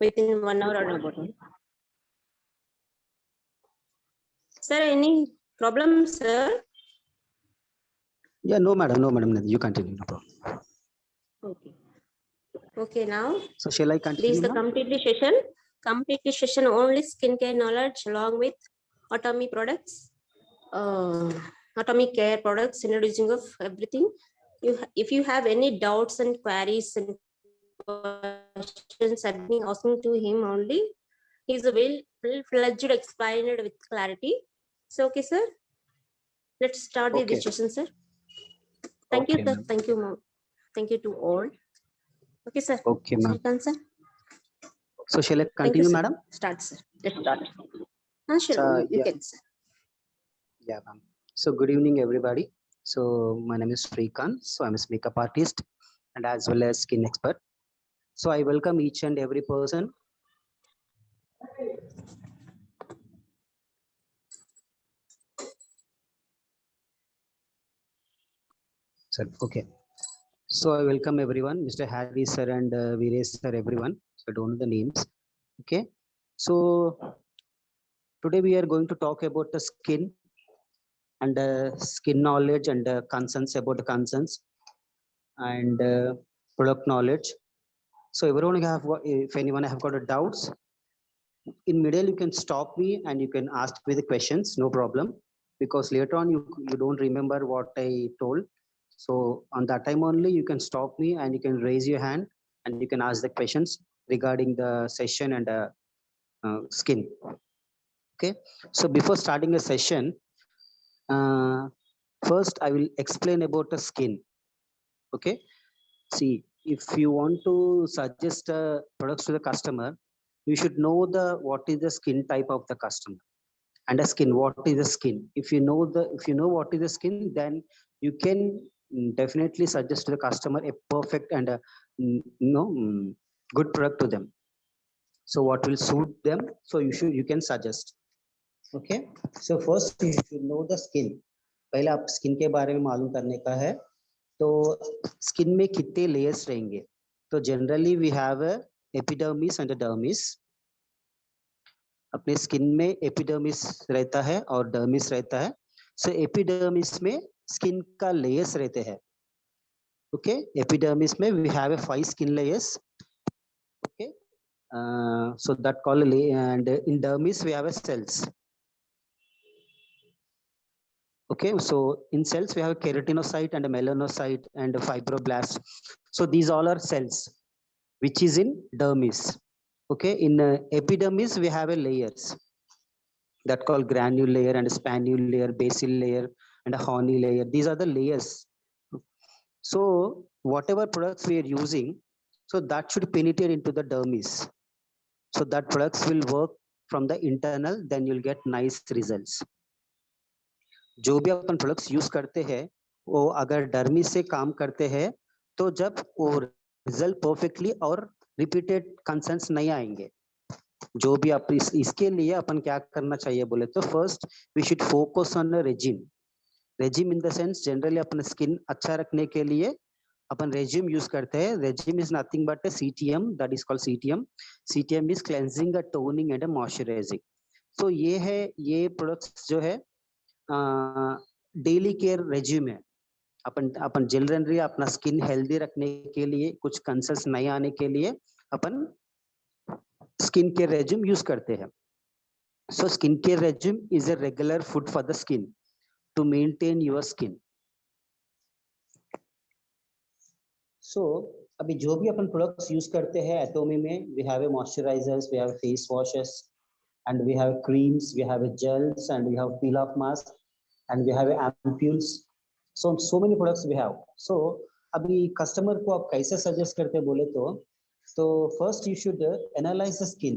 within 1 hour or about. Sir, any problem, sir? Yeah, no, madam, you continue. No problem. Okay. Okay, now So shall I this continue? is the Ma'am? completely session only skincare knowledge along with Atomy products, Atomy care products, introducing of everything. If you have any doubts and queries and questions, I've been asking to him only. He's a full-fledged explainer with clarity. So, okay, sir. Let's start the Okay. discussion, sir. Thank Okay, you, sir. ma'am. Thank you, ma'am. Thank you to all. Okay, sir. Okay, ma'am. Sir. So shall I Thank continue, you, sir. madam? Start, sir. Let's start. Sure, So, you yeah. can, sir. Yeah, ma'am. So good evening, everybody. So my name is Srikanth. So I'm a makeup artist and as well as skin expert. So I welcome each and every person. Sir, okay. So I welcome everyone, Mr. Harry sir and Veeresh sir, everyone. So I don't know the names. Okay. So today we are going to talk about the skin and skin knowledge and concerns about the concerns and product knowledge. So everyone have, if anyone have got a doubts, in middle you can stop me and you can ask me the questions, no problem, because later on you don't remember what I told. So on that time only you can stop me and you can raise your hand and you can ask the questions regarding the session and skin. Okay. So before starting a session, first I will explain about the skin. Okay. See, if you want to suggest products to the customer, you should know what is the skin type of the customer and the skin. What is the skin? If you know what is the skin, then you can definitely suggest to the customer a perfect and a good product to them. So what will suit them? So you can suggest. Okay. So first you should know the skin. पहले आप skin के बारे में मालूम करने का है. तो स्किन में कितने लेयर्स रहेंगे? तो generally we have epidermis and dermis. अपने स्किन में एपिडर्मिस रहता है और डर्मिस रहता है. सो एपिडर्मिस में स्किन का लेयर्स रहते हैं. ओके. एपिडर्मिस में we have 5 skin layers. Okay. So that called and in dermis we have cells. Okay, so in cells we have keratinocyte and a melanocyte and a fibroblast. So these all are cells which is in dermis. Okay, in epidermis we have a layers that called granule layer and a spanule layer, basal layer and a horny layer. These are the layers. So whatever products we are using, so that should penetrate into the dermis. So that products will work from the internal, then you'll get nice results. जो भी अपन products use करते हैं वो अगर Dermi से काम करते हैं तो जब वो रिजल्ट परफेक्टली और रिपीटेड कंसर्न्स नहीं आएंगे. जो भी आप इसके लिए अपन क्या करना चाहिए बोले तो first we should focus on regime. Regime in the sense generally अपन स्किन अच्छा रखने के लिए अपन रेजिम यूज करते हैं. Regime is nothing but a CTM, that is called CTM. CTM is cleansing, a toning and a moisturising. So ये products जो है डेली केयर रेज्यूम है. अपन जनरली अपना स्किन हेल्दी रखने के लिए कुछ कंसर्न्स नहीं आने के लिए अपन स्किन केयर रेज्यूम यूज करते हैं. So skin care regime is a regular food for the skin to maintain your skin. So अभी जो भी अपन प्रोडक्ट्स यूज करते हैं एटोमी में, we have a moisturisers, we have face washes and we have creams, we have gels and we have peel off mask and we have ampules. So many products we have. So अभी customer को आप कैसे suggest करते बोले तो first you should analyse the skin.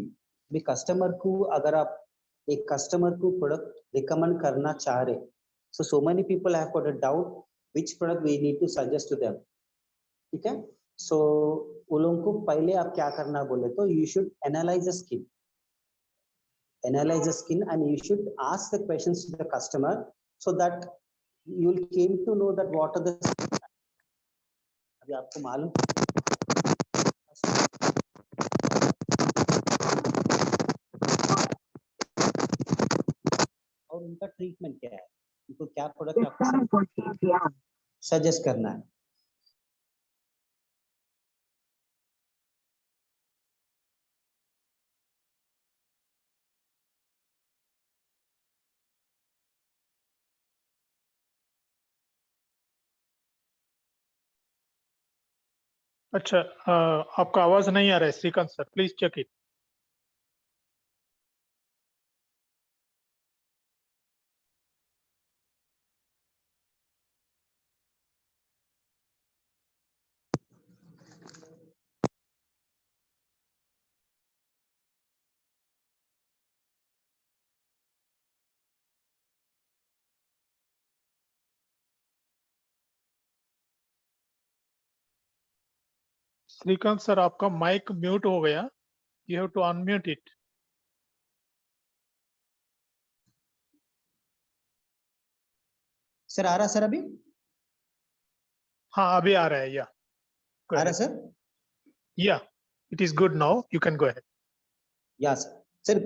अभी customer को अगर आप एक कस्टमर को प्रोडक्ट रिकमेंड करना चाह रहे, so many people have got a doubt which product we need to suggest to them. ठीक है. So वो लोगों को पहले आप क्या करना बोले तो you should analyze the skin. Analyze the skin and you should ask the questions to the customer so that you will came to know that what are the. अभी आपको मालूम और उनका ट्रीटमेंट क्या है, उनको क्या प्रोडक्ट आपको सजेस्ट करना है। अच्छा, आपका आवाज नहीं आ रहा है Shrikant sir, please check it. Shrikant sir, आपका माइक म्यूट हो गया, you have to unmute it. Sir आ रहा सर अभी? हाँ अभी आ रहा है, या आ रहा sir? Yeah it is good now, you can go ahead. Yeah sir, sir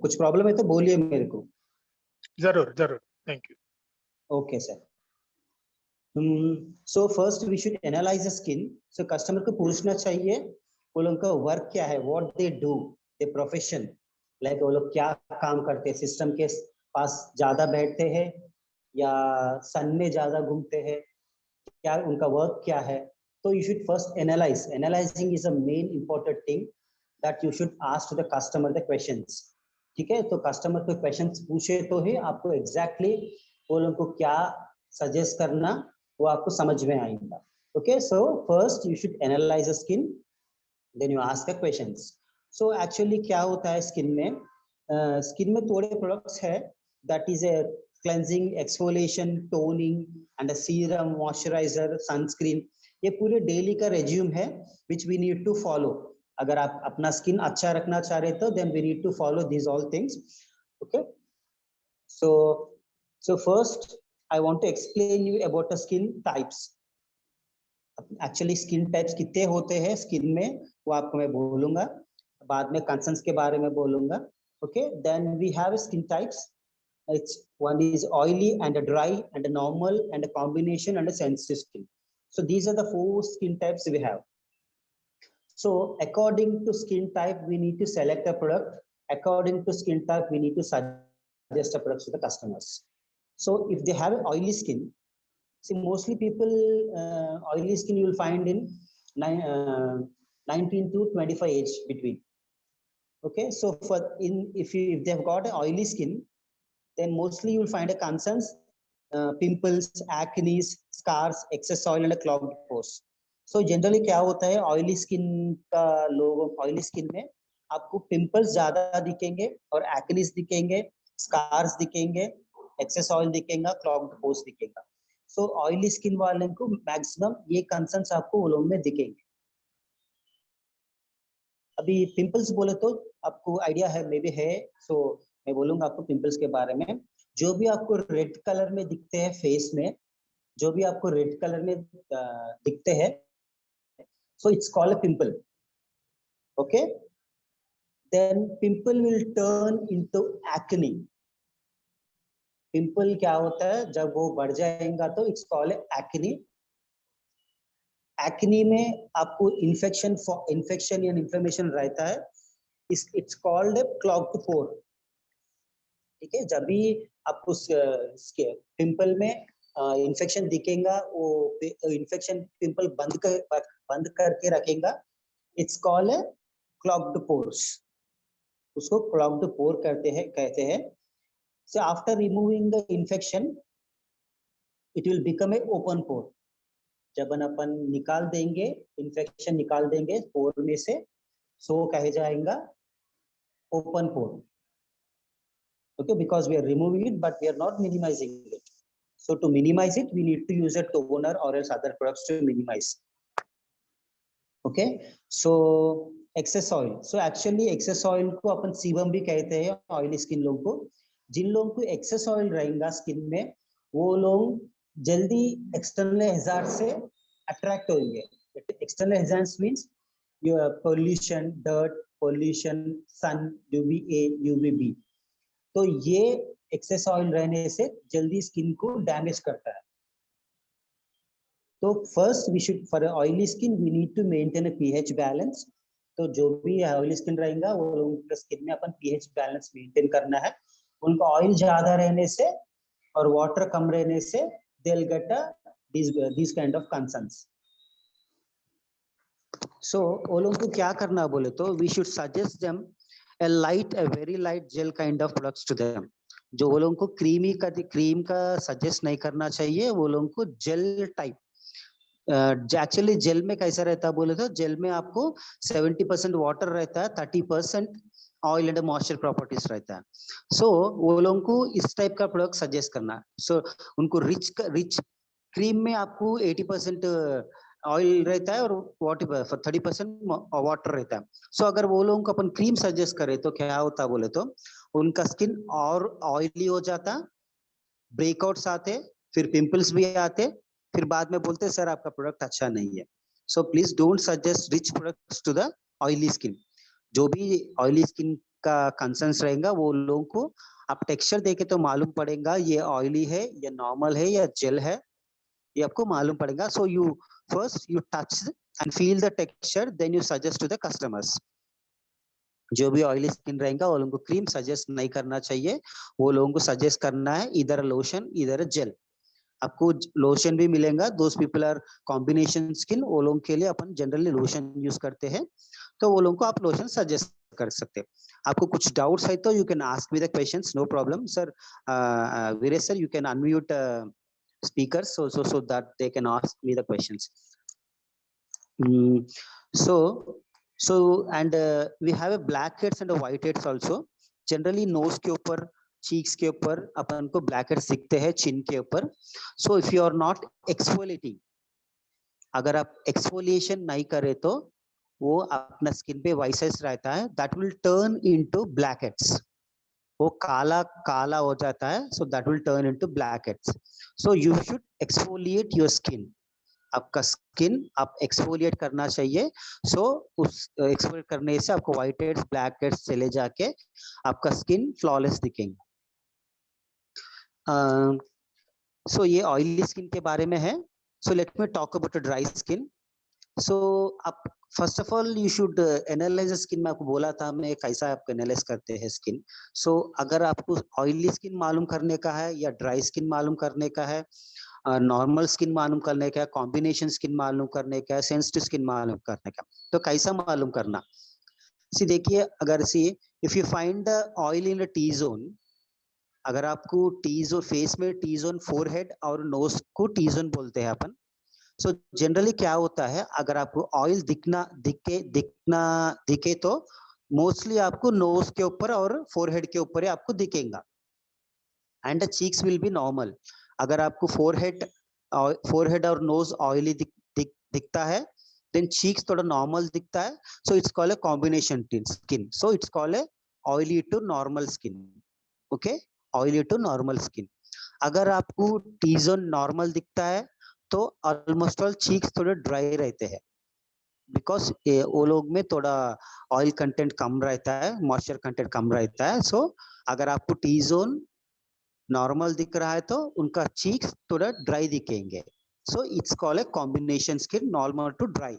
कुछ प्रॉब्लम है तो बोलिए मेरे को। जरूर जरूर, thank you. Okay sir. So first we should analyse the skin. So customer को पूछना चाहिए वो लोग का वर्क क्या है, what they do, they profession, like वो लोग क्या काम करते हैं, सिस्टम के पास ज्यादा बैठते हैं या सन में ज्यादा घूमते हैं, क्या उनका वर्क क्या है। तो you should first analyse, analysing is a main important thing that you should ask to the customer the questions. ठीक है, तो कस्टमर को क्वेश्चंस पूछे तो ही आपको एग्जैक्टली वो लोग को क्या सजेस्ट करना वो आपको समझ में आएगा। Okay, so first you should analyse the skin, then you ask the questions. So actually क्या होता है स्किन में, स्किन में थोड़े प्रोडक्ट्स है, that is a cleansing, exfoliation, toning and a serum, moisturiser, sunscreen. ये पूरे डेली का रेज्यूम है which we need to follow. अगर आप अपना स्किन अच्छा रखना चाह रहे तो then we need to follow this all things. Okay, so first I want to explain you about the skin types. Actually skin types कितने होते हैं स्किन में वो आपको मैं बोलूंगा, बाद में कंसर्न्स के बारे में बोलूंगा। Okay, then we have skin types, it's one is oily and a dry and a normal and a combination and a sensitive skin. So these are the 4 skin types we have. So according to skin type we need to select a product, according to skin type we need to suggest a product to the customers. So if they have oily skin, see mostly people oily skin you will find in 19 to 25 age between. Okay, so for if they've got an oily skin, then mostly you will find a concerns, pimples, acne, scars, excess oil and a clogged pores. So generally क्या होता है oily skin का, लोगों oily skin में आपको pimples ज्यादा दिखेंगे और acne दिखेंगे, scars दिखेंगे, excess oil दिखेगा, clogged pores दिखेगा। So oily skin वाले को maximum ये concerns आपको वो लोग में दिखेंगे। अभी पिंपल्स बोले तो आपको आइडिया है मे बी है, सो मैं बोलूंगा आपको पिंपल्स के बारे में। जो भी आपको रेड कलर में दिखते हैं फेस में, जो भी आपको रेड कलर में दिखते हैं, so it's called a pimple. Okay, then pimple will turn into acne. Pimple क्या होता है जब वो बढ़ जाएगा तो इट्स कॉल्ड एक्ने। एक्ने में आपको इन्फेक्शन या इन्फ्लेमेशन रहता है, इट्स कॉल्ड क्लॉग्ड पोर। ठीक है, जब भी आपको पिंपल में इन्फेक्शन दिखेगा, वो इन्फेक्शन पिंपल बंद करके रखेगा, इट्स कॉल्ड क्लॉग्ड पोर्स। उसको क्लॉग्ड पोर कहते हैं। So after removing the infection it will become a open pore. जब अपन निकाल देंगे इन्फेक्शन, निकाल देंगे पोर में से, सो कहे जाएगा open pore. Okay, because we are removing it but we are not minimizing it. So to minimize it we need to use a toner or else other products to minimize. Okay, so excess oil. So actually excess oil को अपन sebum भी कहते हैं oily skin लोगों को। जिन लोगों को excess oil रहेगा skin में, वो लोग जल्दी external hazard से attract होंगे। External hazards means your pollution, dirt, pollution, sun, UVA, UVB। तो ये एक्सेस ऑयल रहने से जल्दी स्किन को डैमेज करता है। तो first we should for oily skin we need to maintain a pH balance. तो जो भी ऑयली स्किन रहेगा वो लोगों के स्किन में अपन पीएच बैलेंस मेंटेन करना है। उनको ऑयल ज्यादा रहने से और वाटर कम रहने से they will get this kind of concerns. So वो लोगों को क्या करना बोले तो we should suggest them a very light gel kind of products to them। जो वो लोगों को क्रीम का सजेस्ट नहीं करना चाहिए, वो लोगों को जेल टाइप। एक्चुअली जेल में कैसा रहता है बोले तो जेल में आपको 70% वाटर रहता है, 30% ऑयल एंड मॉइस्चर प्रॉपर्टीज रहता है। सो वो लोगों को इस टाइप का प्रोडक्ट सजेस्ट करना है। सो उनको रिच क्रीम में आपको 80% ऑयल रहता है और 30% वाटर रहता है। सो अगर वो लोगों को अपन क्रीम सजेस्ट करें तो क्या होता है बोले तो उनका स्किन और ऑयली हो जाता, ब्रेकआउट्स आते, फिर पिंपल्स भी आते, फिर बाद में बोलते सर आपका प्रोडक्ट अच्छा नहीं है। So please don't suggest rich products to the oily skin. जो भी ऑयली स्किन का कंसर्न्स रहेगा वो लोगों को आप टेक्सचर देके तो मालूम पड़ेगा ये ऑयली है या नॉर्मल है या जेल है, ये आपको मालूम पड़ेगा। So you first you touch and feel the texture, then you suggest to the customers. जो भी ऑयली स्किन रहेगा वो लोगों को क्रीम सजेस्ट नहीं करना चाहिए, वो लोगों को सजेस्ट करना है इधर लोशन इधर जेल। आपको लोशन भी मिलेगा, दोस्त पीपल आर कॉम्बिनेशन स्किन, वो लोगों के लिए अपन जनरली लोशन यूज करते हैं, तो वो लोगों को आप लोशन सजेस्ट कर सकते हैं। आपको कुछ डाउट्स है तो you can ask me the questions, no problem sir. Viresh sir you can unmute speakers so that they can ask me the questions. So and we have a black heads and a white heads also. Generally nose के ऊपर, cheeks के ऊपर अपन को black heads दिखते हैं, chin के ऊपर। So if you are not exfoliating, अगर आप exfoliation नहीं करे तो वो अपना स्किन पे वाइसेस रहता है, that will turn into blackheads। वो काला काला हो जाता है, so that will turn into blackheads। So you should exfoliate your skin। आपका स्किन आप एक्सफोलिएट करना चाहिए। सो उस एक्सफोलिएट करने से आपको व्हाइट हेड्स ब्लैक हेड्स चले जाके आपका स्किन फ्लॉलेस दिखेंगे। सो ये ऑयली स्किन के बारे में है। So let me talk about dry skin. So आप first of all you should analyse skin. में आपको बोला था मैं कैसा आपको एनालाइज करते हैं स्किन। सो अगर आपको ऑयली स्किन मालूम करने का है या ड्राई स्किन मालूम करने का है, नॉर्मल स्किन मालूम करने का, कॉम्बिनेशन स्किन मालूम करने का, सेंसिटिव स्किन मालूम करने का, तो कैसा मालूम करना? सी देखिए, अगर see if you find the oil in a T zone, अगर आपको टी जोन फेस में टी जोन फोरहेड और नोज को टी जोन बोलते हैं अपन। सो जनरली क्या होता है, अगर आपको ऑयल दिखे तो मोस्टली आपको नोज के ऊपर और फोरहेड के ऊपर ही आपको दिखेगा, and the cheeks will be normal. अगर आपको फोरहेड और नोज ऑयली दिखता है, देन चीक्स थोड़ा नॉर्मल दिखता है, so it's called a combination skin. So it's called a oily to normal skin. Okay, oily to normal skin. अगर आपको टी जोन नॉर्मल दिखता है तो ऑलमोस्ट ऑल चीक्स थोड़े ड्राई रहते हैं, बिकॉज वो लोग में थोड़ा ऑयल कंटेंट कम रहता है, मॉइस्चर कंटेंट कम रहता है। सो अगर आपको टी जोन नॉर्मल दिख रहा है तो उनका चीक्स थोड़ा ड्राई दिखेंगे। So it's called a combination skin, normal to dry.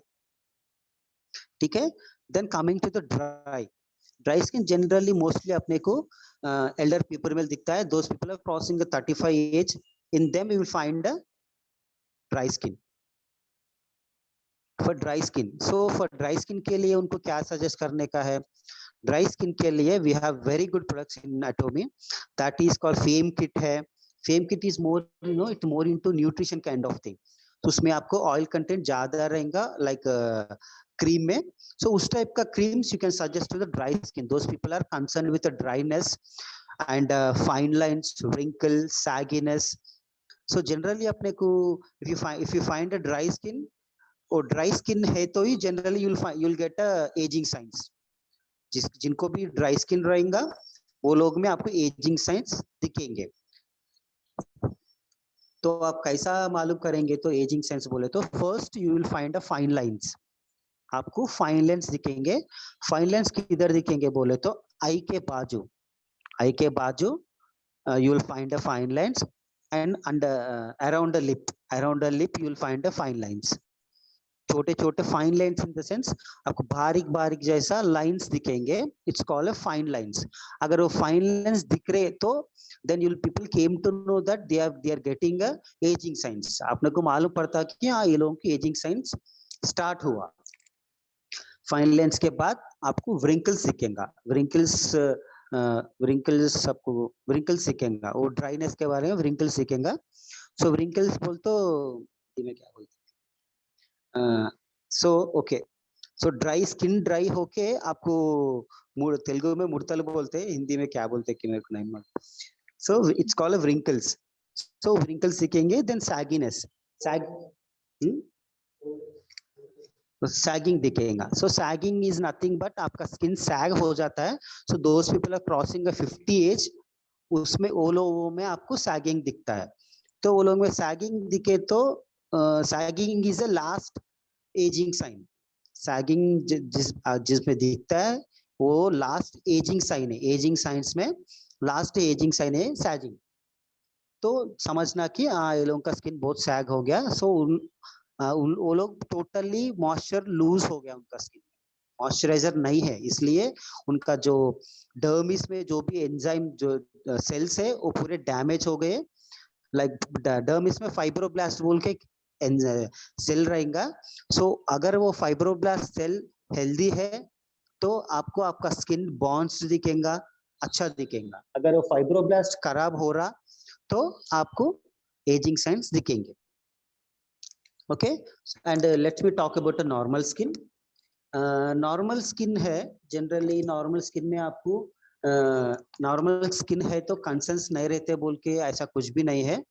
ठीक है, then coming to the dry skin, generally mostly अपने को एल्डर पीपल में दिखता है। Those people are crossing the 35 age, in them you will find the dry skin. For dry skin, so for dry skin के लिए उनको क्या suggest करने का है? ड्राई स्किन के लिए we have very good products in Atomy, that is called fame kit है। Fame kit is more it more into nutrition kind of thing. तो उसमें आपको ऑयल कंटेंट ज्यादा रहेगा, लाइक क्रीम में। सो उस टाइप का creams you can suggest to the dry skin. Those people are concern with dryness and fine lines, wrinkle, sagginess। So generally अपने को if you find a dry skin, और dry skin है तो ही generally you'll get a ageing signs. जिनको भी dry skin रहेगा वो लोग में आपको एजिंग साइंस दिखेंगे। तो आप कैसा मालूम करेंगे? तो एजिंग साइंस बोले तो first you will find a fine lines. आपको फाइन लाइंस दिखेंगे। फाइन लाइंस किधर दिखेंगे बोले तो आई के बाजू you will find a fine lines, and under around the lip you will find the fine lines. छोटे छोटे fine lines in the sense आपको बारीक बारीक जैसा लाइंस दिखेंगे, it's called a fine lines. अगर वो फाइन लाइंस दिख रहे तो then you people came to know that they are getting a aging signs. आपने को मालूम पड़ता कि हाँ ये लोगों की एजिंग साइंस स्टार्ट हुआ. फाइन लाइंस के बाद आपको व्रिंकल्स दिखेगा. व्रिंकल्स आपको व्रिंकल्स दिखेगा. वो ड्राइनेस के बारे में व्रिंकल्स दिखेगा. सो व्रिंकल्स बोल तो में क्या बोलते सो ओके. सो ड्राई स्किन ड्राई होके आपको तेलुगु में मुड़तल बोलते हैं, हिंदी में क्या बोलते हैं कि मेरे को नहीं मालूम. So it's called a wrinkles. So wrinkles दिखेंगे. देन सैगिनेस, सैगिंग दिखेगा. So sagging is nothing but आपका स्किन सैग हो जाता है. So those people are crossing a 50 age, उसमें वो लोगों में आपको सैगिंग दिखता है. तो वो लोग में सैगिंग दिखे तो sagging is a last aging sign. Sagging जिसमें दिखता है वो लास्ट एजिंग साइन है. एजिंग साइंस में लास्ट एजिंग साइन है सैगिंग. तो समझना कि ये लोगों का स्किन बहुत सैग हो गया. सो वो लोग टोटली मॉइस्चर लूज हो गया, उनका स्किन मॉइस्चराइजर नहीं है, इसलिए उनका जो डर्मिस में जो भी एंजाइम जो सेल्स है वो पूरे डैमेज हो गए. लाइक डर्मिस में फाइब्रोब्लास्ट बोल के सेल रहेगा. सो अगर वो फाइब्रोब्लास्ट सेल हेल्दी है तो आपको आपका स्किन बॉन्स दिखेगा, अच्छा दिखेगा. अगर वो फाइब्रोब्लास्ट खराब हो रहा तो आपको एजिंग साइंस दिखेंगे. Okay. And let's me talk about a normal skin. Normal skin है, जनरली नॉर्मल स्किन में आपको नॉर्मल स्किन है तो कंसर्न्स नहीं रहते बोल के ऐसा कुछ भी नहीं है.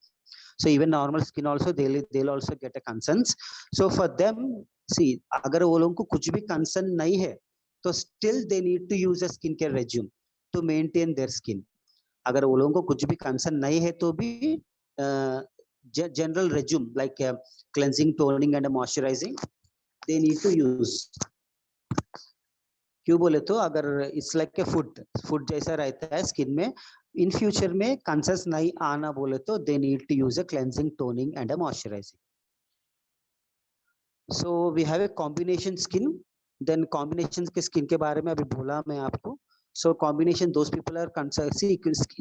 So even normal skin also they'll also get a concerns. So for them, see अगर वो लोगों को कुछ भी concern नहीं है तो still they need to use a skincare regime to maintain their skin. अगर वो लोगों को कुछ भी concern नहीं है तो भी general regime like cleansing, toning and moisturizing they need to use. क्यों बोले तो अगर इट्स लाइक ए फूड जैसा रहता है स्किन में, इन फ्यूचर में कंसर्स नहीं आना बोले तो they need to use a cleansing, toning and a moisturising. So we have a combination skin. Then combination के स्किन के बारे में अभी बोला मैं आपको. So combination those people are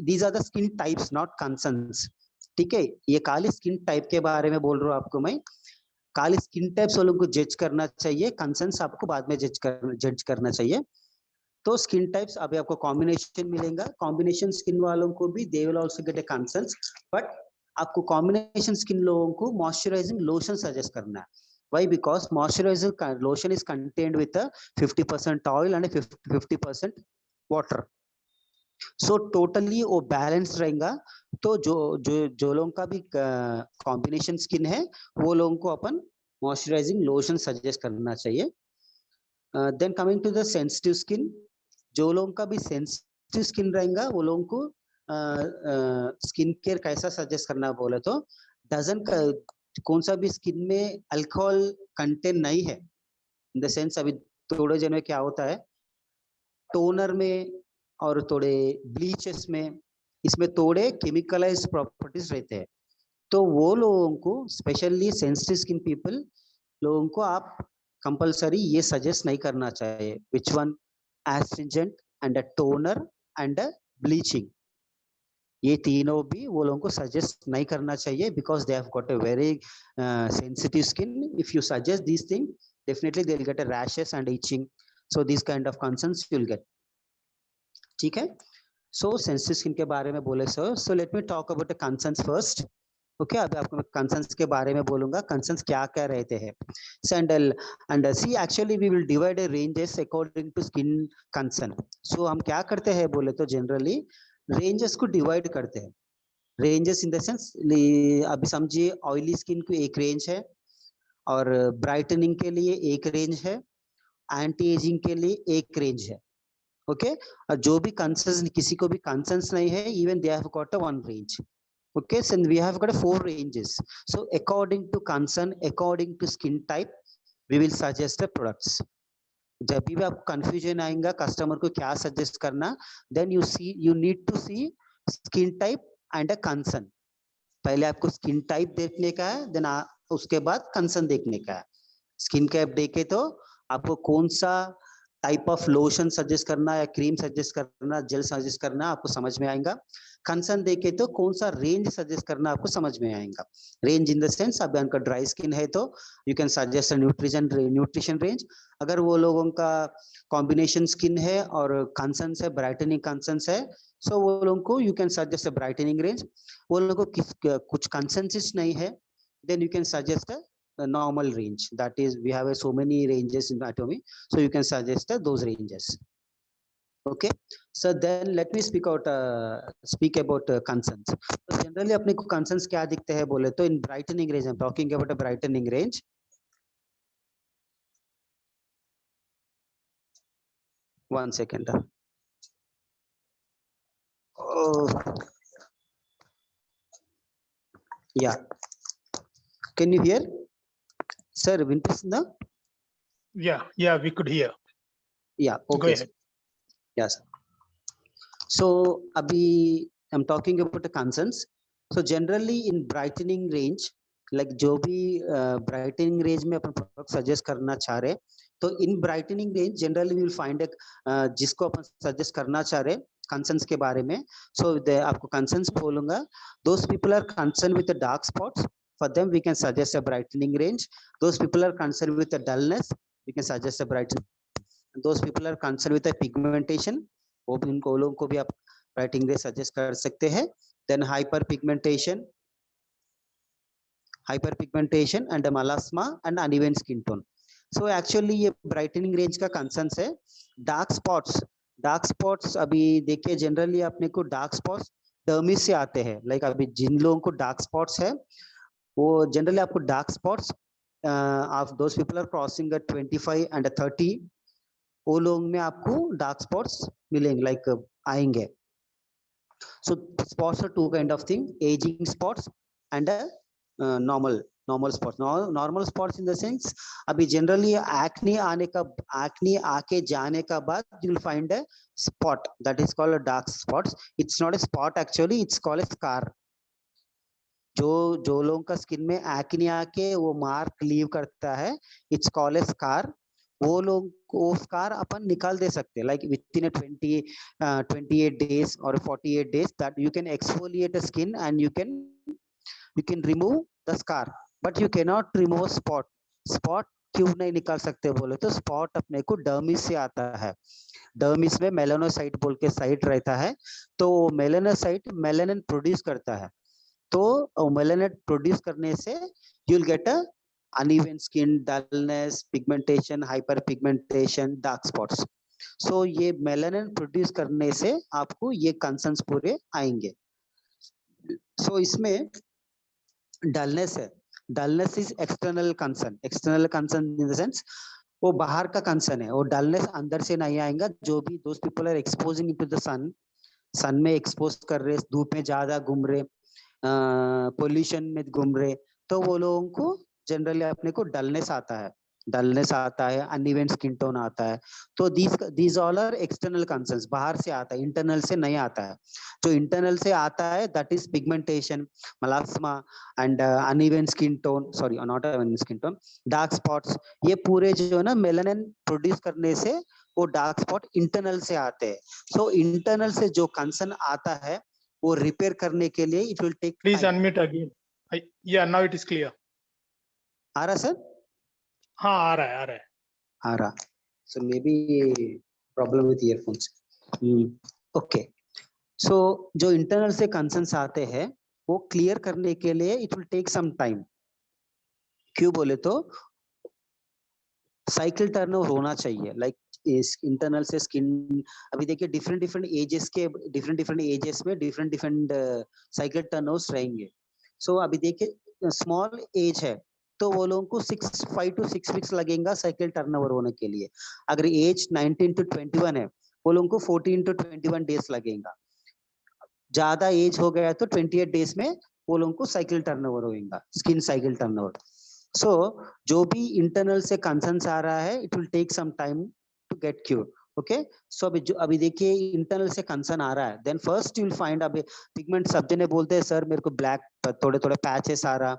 these are the skin types not concerns. ठीक है, ये खाली स्किन टाइप के बारे में बोल रहा हूँ आपको मैं. खाली स्किन टाइप्स वालों को जज करना चाहिए, कंसर्न्स आपको बाद में जज करना चाहिए. तो स्किन टाइप्स अभी आपको कॉम्बिनेशन मिलेगा. कॉम्बिनेशन स्किन वालों को भी they will also get A concerns, but आपको कॉम्बिनेशन स्किन लोगों को मॉइस्चराइजिंग लोशन सजेस्ट करना है. Why? Because moisturising lotion is contained with 50% oil and 50% water. So totally वो बैलेंस रहेगा. तो जो लोगों का भी कॉम्बिनेशन स्किन है वो लोगों को अपन मॉइस्चराइजिंग लोशन सजेस्ट करना चाहिए. Then coming to the sensitive skin, जो लोगों का भी सेंसिटिव स्किन रहेगा वो लोगों को स्किन केयर कैसा सजेस्ट करना बोले तो डजन कौन सा भी स्किन में अल्कोहल कंटेंट नहीं है. इन द सेंस अभी थोड़े जन में क्या होता है, टोनर में और थोड़े ब्लीचेस में इसमें थोड़े केमिकलाइज प्रॉपर्टीज रहते हैं. तो वो लोगों को स्पेशली सेंसिटिव स्किन पीपल लोगों को आप कंपलसरी ये सजेस्ट नहीं करना चाहिए. Which one? Astringent and a toner and a bleaching. ये तीनों भी वो लोगों को सजेस्ट नहीं करना चाहिए because they have got a very sensitive skin. If you suggest this thing definitely they will get a rashes and itching. So this kind of concerns you will gate. ठीक है. सो सेंसिटिव स्किन के बारे में बोले सो let me talk about the concerns first. Okay, अभी आपको मैं concerns के बारे में बोलूंगा. कंसर्न्स क्या क्या रहते हैं. And see actually we will divide ranges according to skin concern. So हम क्या करते हैं बोले तो जनरली रेंजेस को डिवाइड करते हैं. रेंजेस इन द सेंस अभी समझिए ऑयली स्किन को एक रेंज है, और ब्राइटनिंग के लिए एक रेंज है, एंटी एजिंग के लिए एक रेंज है. ओके, और जो भी कंसर्न्स, किसी को भी कंसर्न्स नहीं है, even they have got a one range. Okay, so we have got 4 ranges. So according to concern, according to skin type, we will suggest the products. जब भी आपको confusion आएगा कस्टमर को क्या सजेस्ट करना, then you need to see skin type and a concern. पहले आपको skin type देखने का है, देन उसके बाद कंसर्न देखने का है। स्किन टाइप देखे तो आपको कौन सा टाइप ऑफ लोशन सजेस्ट करना या क्रीम सजेस्ट करना, जेल सजेस्ट करना आपको समझ में आएगा। कंसर्न देखे तो कौन सा रेंज सजेस्ट करना आपको समझ में आएगा। रेंज इन द सेंस, अब उनका ड्राई स्किन है तो you can suggest nutrition range. अगर वो लोगों का कॉम्बिनेशन स्किन है और कंसर्न है, ब्राइटनिंग कंसर्न है, सो वो लोगों को you can suggest brightening range. वो लोगों को कुछ कंसेंसस नहीं है, then you can suggest a normal range. That is, we have so many ranges in Atomy, so you can suggest those ranges. Okay, so then let me speak about concerns. So generally अपने को concerns क्या दिखते हैं बोले तो in brightening range, I'm talking about a brightening range. One second. Oh, yeah. Can you hear, sir? Vinpasna? Yeah, we could hear. Yeah. Go Okay. ahead. Yes. So abhi I'm talking about the concerns. So generally in brightening range, like जो भी brightening range में अपन product suggest करना चाह रहे, तो in brightening range generally we will find a जिसको अपन suggest करना चाह रहे concerns के बारे में. So आपको concerns बोलूँगा. Those people are concerned with the dark spots. For them we can suggest a brightening range. Those people are concerned with the dullness. We can suggest a brightening. Those people are concerned with the pigmentation. वो भी उनको लोगों को भी आप brightening range suggest कर सकते हैं. Then hyper pigmentation and melasma and uneven skin tone. So actually ये ब्राइटनिंग रेंज का कंसर्न है. डार्क स्पॉट्स अभी देखिए जनरली अपने को डार्क स्पॉट्स डर्मिस से आते हैं. लाइक अभी जिन लोगों को डार्क स्पॉट्स है वो जनरली आपको dark spots of those people are crossing 25 and 30, वो लोग में आपको डार्क स्पॉट्स मिलेंगे, लाइक आएंगे. So spots are two kind of thing: aging spots and normal spots. Normal spots in the sense, अभी generally acne आके जाने का बाद you will find a spot that is called a dark spots. It's not a spot actually, it's called a scar. जो लोगों का skin में acne आके वो मार्क लीव करता है, it's called a scar. वो लोग वो स्कार अपन निकाल दे सकते हैं, like with in 28 days or 48 days that you can exfoliate the skin and you can remove the scar, but you cannot remove spot क्यों नहीं निकाल सकते बोले तो स्पॉट अपने को डर्मिस से आता है. डर्मिस में मेलानोसाइट बोल के साइट रहता है, तो मेलानोसाइट मेलानिन प्रोड्यूस करता है. तो मेलानिन प्रोड्यूस करने से you will get a uneven skin, dullness, pigmentation, hyperpigmentation, dark spots. So ये मेलानिन प्रोड्यूस करने से आपको ये कंसर्न्स पूरे आएंगे. So इसमें डलनेस है. Dullness is external concern in the sense वो बाहर का कंसर्न है. वो डलनेस अंदर से नहीं आएगा. जो भी दोस्त people are exposing into the sun में एक्सपोज कर रहे, धूप में ज्यादा घूम रहे, पोल्यूशन में घूम रहे, तो वो लोगों को जनरली अपने को डलनेस आता है, अनइवन स्किन टोन आता है. तो these all are external concerns, बाहर से आता है, इंटरनल से नहीं आता है. जो इंटरनल से आता है that is pigmentation, melasma and uneven skin tone, sorry not uneven skin tone, dark spots. ये पूरे जो है ना मेलानिन प्रोड्यूस करने से वो डार्क स्पॉट इंटरनल से आते हैं. सो इंटरनल से जो कंसर्न आता है वो रिपेयर करने के लिए it will take. Please unmute again. Yeah, now it is clear. आ रहा सर? हाँ आ रहा है. So maybe problem with earphones. Okay. So जो इंटरनल से कंसर्न्स आते हैं वो क्लियर करने के लिए it will take some time. क्यों बोले तो साइकिल टर्नओवर होना चाहिए. लाइक इस इंटरनल से स्किन अभी देखिए डिफरेंट एजेस में डिफरेंट साइकिल टर्नओवर्स रहेंगे. सो अभी देखिए स्मॉल एज है तो वो लोगों को 5 to 6 वीक्स लगेगा साइकिल टर्नओवर होने के लिए. अगर एज 19 to 21 है वो लोगों को 14 to 21 डेज लगेगा. ज्यादा एज हो गया तो 28 डेज में वो लोगों को साइकिल टर्नओवर होगा, स्किन साइकिल टर्नओवर. सो जो भी इंटरनल से कंसर्न्स आ रहा है it will take some time to get cure. Okay so अभी देखिए इंटरनल से कंसर्न आ रहा है, then first you will find अभी पिगमेंट, सब जने बोलते हैं सर मेरे को ब्लैक थोड़े थोड़े पैचेस आ रहा,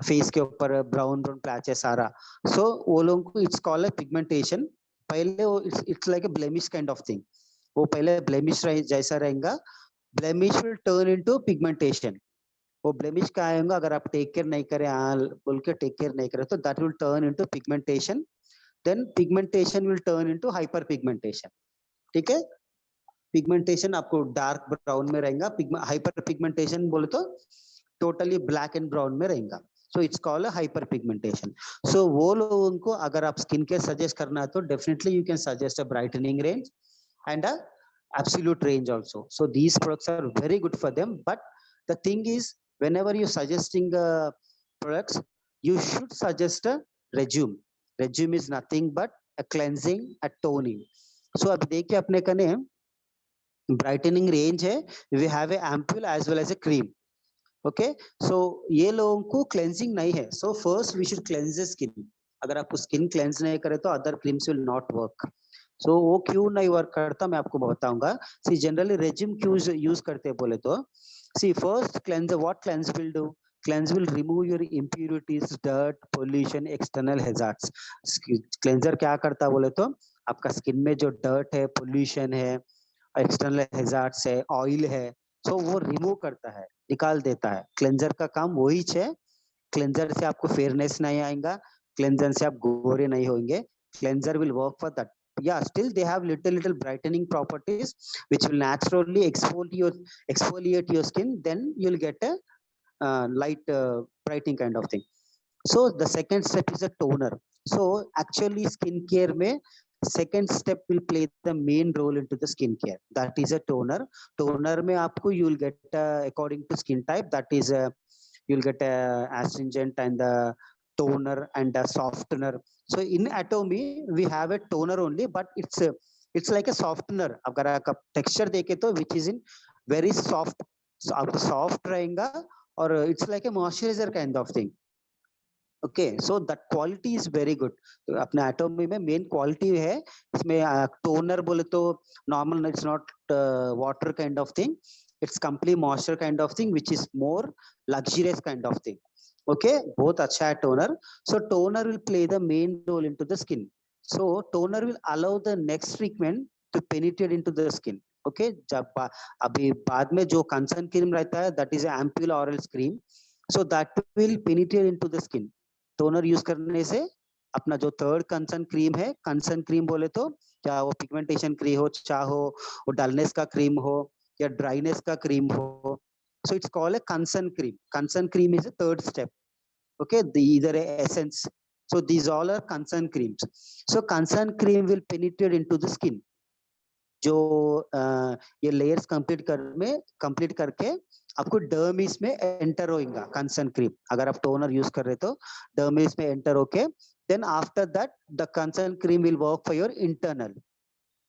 फेस के ऊपर ब्राउन ब्राउन पैचेस आ रहा, सो वो लोगों को इट्स कॉल्ड पिगमेंटेशन। पहले वो it's like A blemish kind of thing, वो पहले ब्लेमिश जैसा रहेगा, blemish will turn into pigmentation. वो ब्लेमिश क्या आएगा अगर आप टेक केयर नहीं करें, बोल के टेक केयर नहीं करें, तो that will turn into pigmentation, then pigmentation will turn into hyper pigmentation. ठीक है, पिगमेंटेशन आपको डार्क ब्राउन में रहेगा, हाइपर पिगमेंटेशन बोले तो टोटली ब्लैक एंड ब्राउन में रहेगा, so it's called hyperpigmentation. So वो लोगों को अगर आप स्किन केयर सजेस्ट करना है तो definitely you can suggest a brightening range and a absolute range also. So these products are very good for them, but the thing is whenever you're suggesting products, you should suggest a regime. Regime is nothing but a cleansing, a toning. So अब देखिए अपने कने brightening range है, we have a ampoule as well as a cream. Okay so ये लोगों को cleansing नहीं है, so first we should cleanse the skin. अगर आपको स्किन क्लेंज नहीं करे तो other creams will not work. So वो क्यों नहीं वर्क करता मैं आपको बताऊंगा। सी जनरली रेजिम क्यों यूज करते हैं बोले तो, see first cleanse, what cleanse will do, cleanse will remove your impurities, dirt, pollution, external hazards. Cleanser क्या करता बोले तो आपका स्किन में जो डर्ट है, पोल्यूशन है, एक्सटर्नल हैजार्ड्स है, ऑयल है, सो वो रिमूव करता है, निकाल देता है। क्लेंजर का काम वही है। क्लेंजर से आपको फेयरनेस नहीं आएगा, क्लेंजर से आप गोरे नहीं होंगे, cleanser will work for that. Yeah, still they have little brightening properties which will naturally exfoliate your skin, then you'll get a light brightening kind of thing. So the second step is a toner. So actually skincare mein second step will play the main role into the skincare, that is a toner. Toner mein aapko you will get according to skin type, that is you'll get a astringent and the toner and a softener. So in Atomy we have a toner only, but it's like a softener. अगर आप texture देखे तो which is in very soft, so आपको soft रहेगा और it's like a moisturizer kind of thing. Okay so that quality is very good. तो अपने Atomy में मेन क्वालिटी है इसमें। टोनर बोले तो normal, it's not water kind of thing, it's complete moisture kind of thing which is more luxurious kind of thing. Okay बहुत अच्छा है toner. So toner will play the main role into the skin. So toner will allow the next treatment to penetrate into the skin. Okay जब अभी बाद में जो concern cream रहता है that is ampoule oral cream, so that will penetrate into the skin. Toner use करने से अपना जो थर्ड कंसर्न क्रीम है, कंसर्न क्रीम बोले तो चाहे वो पिगमेंटेशन क्रीम हो, चाहे वो डलनेस का क्रीम हो या ड्राइनेस का क्रीम हो, so it's called a concern cream. Concern cream is the third step. Okay इधर है essence, so these all are concern creams. So concern cream will penetrate into the skin. जो ये layers complete करके आपको dermis में enter होगा concern cream. अगर आप टोनर यूज कर रहे तो डर्मिस में एंटर होके then after that the concern cream will work for your internal.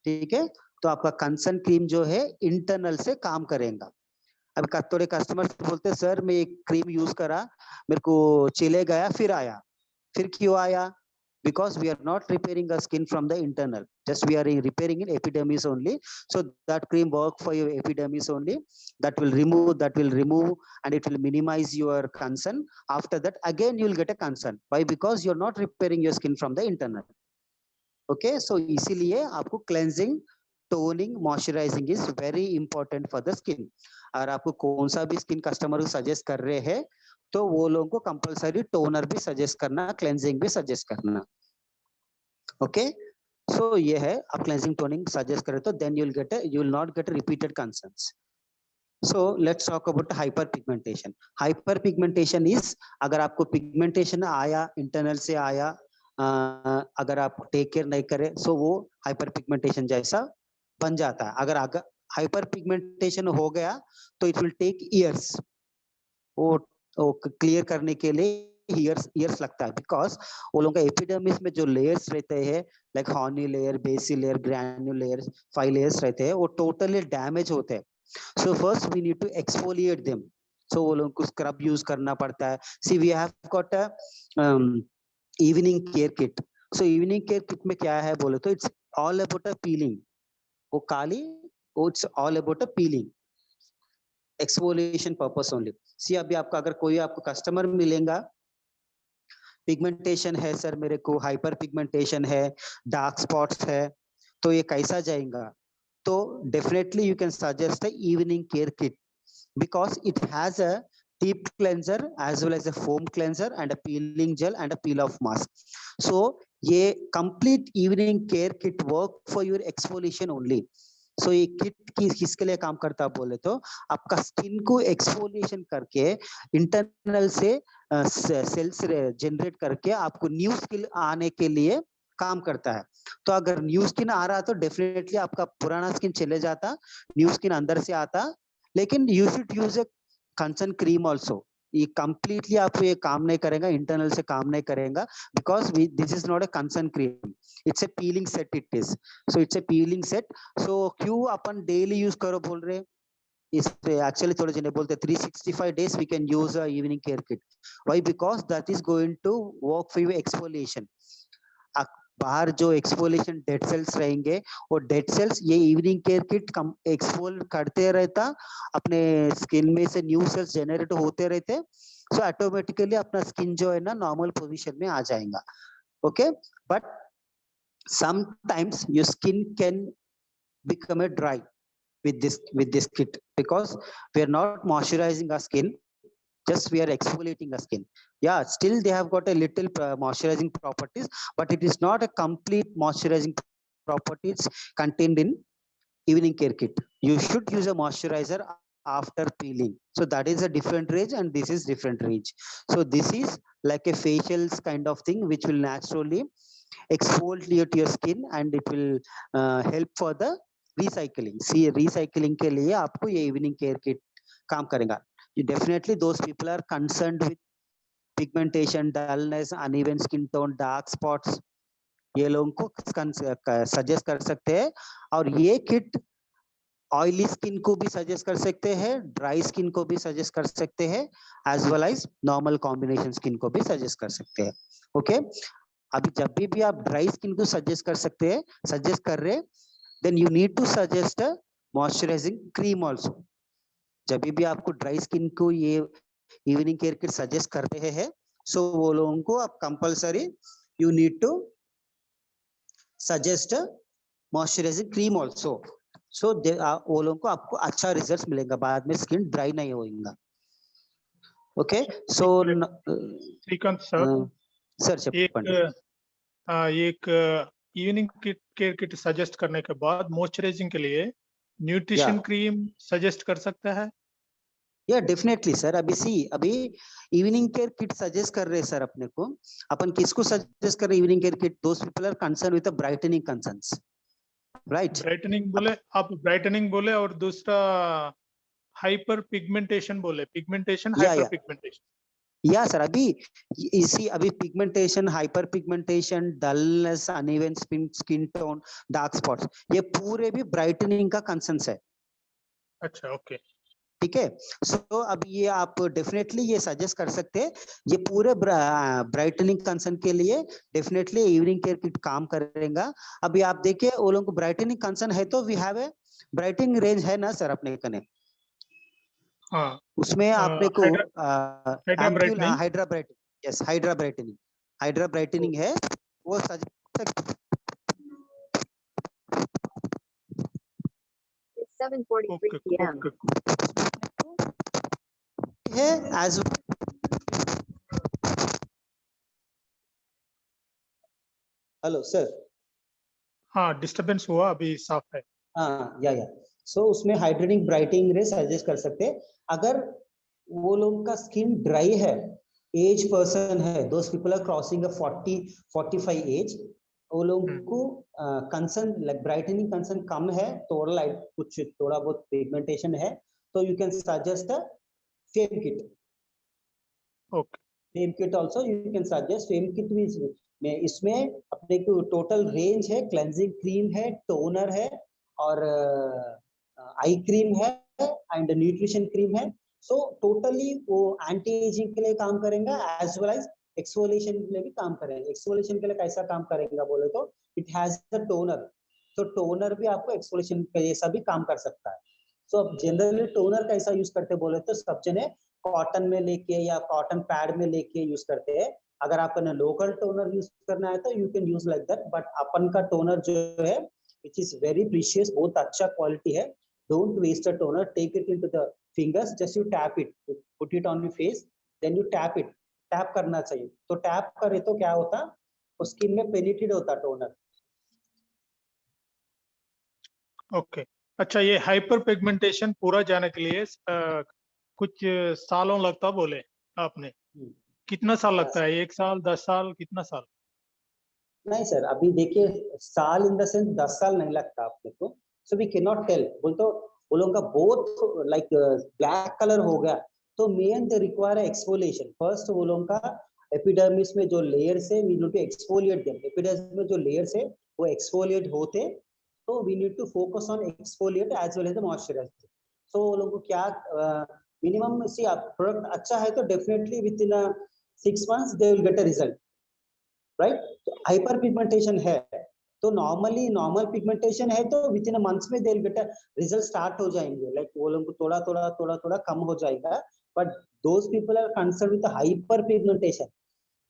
ठीक है, तो आपका कंसर्न क्रीम जो है इंटरनल से काम करेगा। अब थोड़े कस्टमर्स बोलते हैं सर मैं एक क्रीम यूज करा, मेरे को चले गया फिर आया। फिर क्यों आया? Because we are not repairing our skin from the internal, just we are repairing in epidermis only. So that cream work for your epidermis only, that will remove and it will minimize your concern. After that again you will get a concern. Why? Because you're not repairing your skin from the internal. Okay, so इसीलिए आपको cleansing, toning, moisturizing is very important for the skin. और आपको कौन सा भी skin customer को suggest कर रहे हैं तो वो लोगों को कंपलसरी टोनर भी सजेस्ट करना, क्लेंजिंग भी सजेस्ट करना। ओके सो ये है, आप क्लेंजिंग टोनिंग सजेस्ट करें तो then you will not get repeated concerns. So let's talk about hyper pigmentation. Hyper pigmentation is, अगर आपको पिगमेंटेशन आया, इंटरनल से आया, अगर आप टेक केयर नहीं करें सो वो हाइपर पिगमेंटेशन जैसा बन जाता है। अगर हाइपर पिगमेंटेशन हो गया तो इट विल टेक ईयर्स, वो क्लियर करने के लिए ईयर्स लगता है। बिकॉज वो लोगों का एपिडर्मिस में जो लेयर्स रहते हैं like horny layer, basal layer, granule layer, 5 layers रहते हैं, वो टोटली डैमेज होते हैं। So first we need to exfoliate them. So वो लोगों को स्क्रब यूज करना पड़ता है। See we have got a evening care kit. So evening care kit में क्या है बोले तो it's all about a peeling. वो काली, it's all about a peeling, exfoliation purpose only. See अभी आपका अगर कोई आपको कस्टमर मिलेगा, पिगमेंटेशन है सर मेरे को, हाइपर पिगमेंटेशन है, डार्क स्पॉट्स है, तो ये कैसा जाएगा? तो definitely you can suggest a evening care kit because it has a deep cleanser as well as a foam cleanser and a peeling gel and a peel off mask. So ये complete evening care kit work for your exfoliation only. So ये kit किसके लिए काम करता है बोले तो आपका स्किन को एक्सफोलिएशन करके इंटरनल से सेल्स जनरेट करके आपको न्यू स्किन आने के लिए काम करता है। तो अगर न्यू स्किन आ रहा तो डेफिनेटली आपका पुराना स्किन चले जाता, न्यू स्किन अंदर से आता, लेकिन you should use A concern cream also. ये कंप्लीटली आपको ये काम नहीं करेगा, इंटरनल से काम नहीं करेगा, because this is not a concern cream, it's a peeling set, it is so it's a peeling set. So क्यों अपन डेली यूज करो बोल रहे, इस पे एक्चुअली थोड़े जने बोलते 365 days we can use a evening care kit. Why? Because that is going to work for your exfoliation. बाहर जो एक्सफोलिएशन डेड सेल्स रहेंगे, वो डेड सेल्स ये इवनिंग केयर किट एक्सफोल करते रहता, अपने स्किन में से न्यू सेल्स जनरेट होते रहते, सो ऑटोमेटिकली अपना स्किन जो है ना नॉर्मल पोजीशन में आ जाएगा। Okay, but sometimes your skin can become a dry with this kit because we are not moisturizing our skin, just we are exfoliating our skin. Yeah, still they have got a little moisturizing properties, but it is not a complete moisturizing properties contained in evening care kit. You should use a moisturizer after peeling, so that is a different range and this is different range. So this is like a facials kind of thing which will naturally exfoliate your skin and it will help for the recycling. See, recycling के लिए आपको ये evening care kit काम करेगा। Definitely those people are concerned with pigmentation, dullness, uneven skin tone, dark spots, ये लोगों को suggest कर सकते हैं। और ये किट ऑयली स्किन को भी सजेस्ट कर सकते हैं, ड्राई स्किन को भी सजेस्ट कर सकते हैं, as well as normal combination skin को भी सजेस्ट कर सकते हैं। ओके, अभी जब भी आप ड्राई स्किन को सजेस्ट कर सकते हैं, सजेस्ट कर रहे, then you need to suggest a moisturizing cream also. जब भी आपको ड्राई स्किन को ये इवनिंग केयर किट सजेस्ट करते हैं, सो वो लोगों को आप compulsory you need to suggest moisturising cream also, so वो लोगों को आपको अच्छा रिजल्ट मिलेगा, बाद में स्किन ड्राई नहीं होगा। ओके, सो श्रीकांत सर, सर చెప్పండి। एक इवनिंग केयर किट सजेस्ट करने के बाद मॉइस्चराइजिंग के लिए न्यूट्रिशन क्रीम सजेस्ट कर सकता है? या डेफिनेटली सर, अभी इवनिंग केयर किट सजेस्ट कर रहे हैं सर अपने को, अपन किसको सजेस्ट कर रहे हैं evening care kit? Those people are concern with the brightening concerns, right? Brightening बोले आप, ब्राइटनिंग बोले और दूसरा हाइपर पिगमेंटेशन बोले, पिगमेंटेशन हाइपर पिगमेंटेशन। या सर, अभी pigmentation, hyper pigmentation, dullness, uneven skin tone, dark spots, ये पूरे भी ब्राइटनिंग का कंसर्न्स है। अच्छा, ओके, ठीक है। सो अब ये आप डेफिनेटली ये सजेस्ट कर सकते हैं, ये पूरे ब्राइटनिंग कंसर्न के लिए डेफिनेटली इवनिंग केयर किट काम करेगा। अभी आप देखिए वो लोगों को ब्राइटनिंग कंसर्न है तो we have a brightening range है ना सर अपने कने? हाँ, उसमें आपने को hydra brightening, hydra brightening, yes hydra brightening है, वो सजेस्ट 7:43 PM है एज। हेलो सर, हाँ डिस्टरबेंस हुआ, अभी साफ है। हाँ या सो उसमें हाइड्रेटिंग ब्राइटनिंग रे सजेस्ट कर सकते हैं। अगर वो लोगों का स्किन ड्राई है, एज पर्सन है, those people are crossing 40-45 age, वो लोगों को कंसर्न लाइक ब्राइटनिंग कंसर्न कम है, थोड़ा लाइट कुछ थोड़ा बहुत पिगमेंटेशन है, तो you can suggest fame kit. Okay, fame kit also you can suggest. Fame kit में इसमें अपने को टोटल रेंज है, क्लेंजिंग क्रीम है, टोनर है और आई क्रीम है एंड न्यूट्रिशन क्रीम है। सो टोटली वो एंटी एजिंग के लिए काम करेगा एज वेल एज एक्सफोलिएशन के लिए भी काम करेंगे। एक्सफोलिएशन के लिए कैसा काम करेगा बोले तो इट हैज द टोनर, तो टोनर भी आपको एक्सफोलिएशन का जैसा भी काम कर सकता है। सो अब जनरली टोनर कैसा यूज करते बोले तो सब जने कॉटन में लेके या कॉटन पैड में लेके यूज करते हैं। अगर आपको ना लोकल टोनर यूज करना है तो you can use like that, but अपन का टोनर जो है विच इज वेरी प्रीशियस, बहुत अच्छा क्वालिटी है। Don't waste a toner, take it into the fingers, just you tap it, put it on your face, then you tap it, tap करना चाहिए। तो टैप करे तो क्या होता, स्किन में पेनिट्रेट होता टोनर। ओके, अच्छा ये हाइपर पिगमेंटेशन पूरा जाने के लिए कुछ सालों लगता बोले आपने, कितना साल लगता है? 1 साल, 10 साल, कितना साल? नहीं सर, अभी देखिए साल इन द सेंस 10 साल नहीं लगता आपने को, so we can not tell. बोल तो वो लोगों का बहुत लाइक ब्लैक कलर हो गया तो main they require exfoliation first. वो लोगों का एपिडर्मिस में जो लेयर्स है we need to exfoliate them, epidermis में जो लेयर्स है वो एक्सफोलिएट होते, तो we need to focus on exfoliate as well as the moisturiser. So वो लोगों को क्या मिनिमम सी प्रोडक्ट अच्छा है तो definitely with in 6 months they will get a result, right. तो हाइपर पिगमेंटेशन है तो नॉर्मली नॉर्मल पिगमेंटेशन है तो विद इन मंथ्स में दे will get a result start हो जाएंगे, लाइक वो लोगों को थोड़ा थोड़ा थोड़ा थोड़ा कम हो जाएगा। But those people are concern with hyper pigmentation,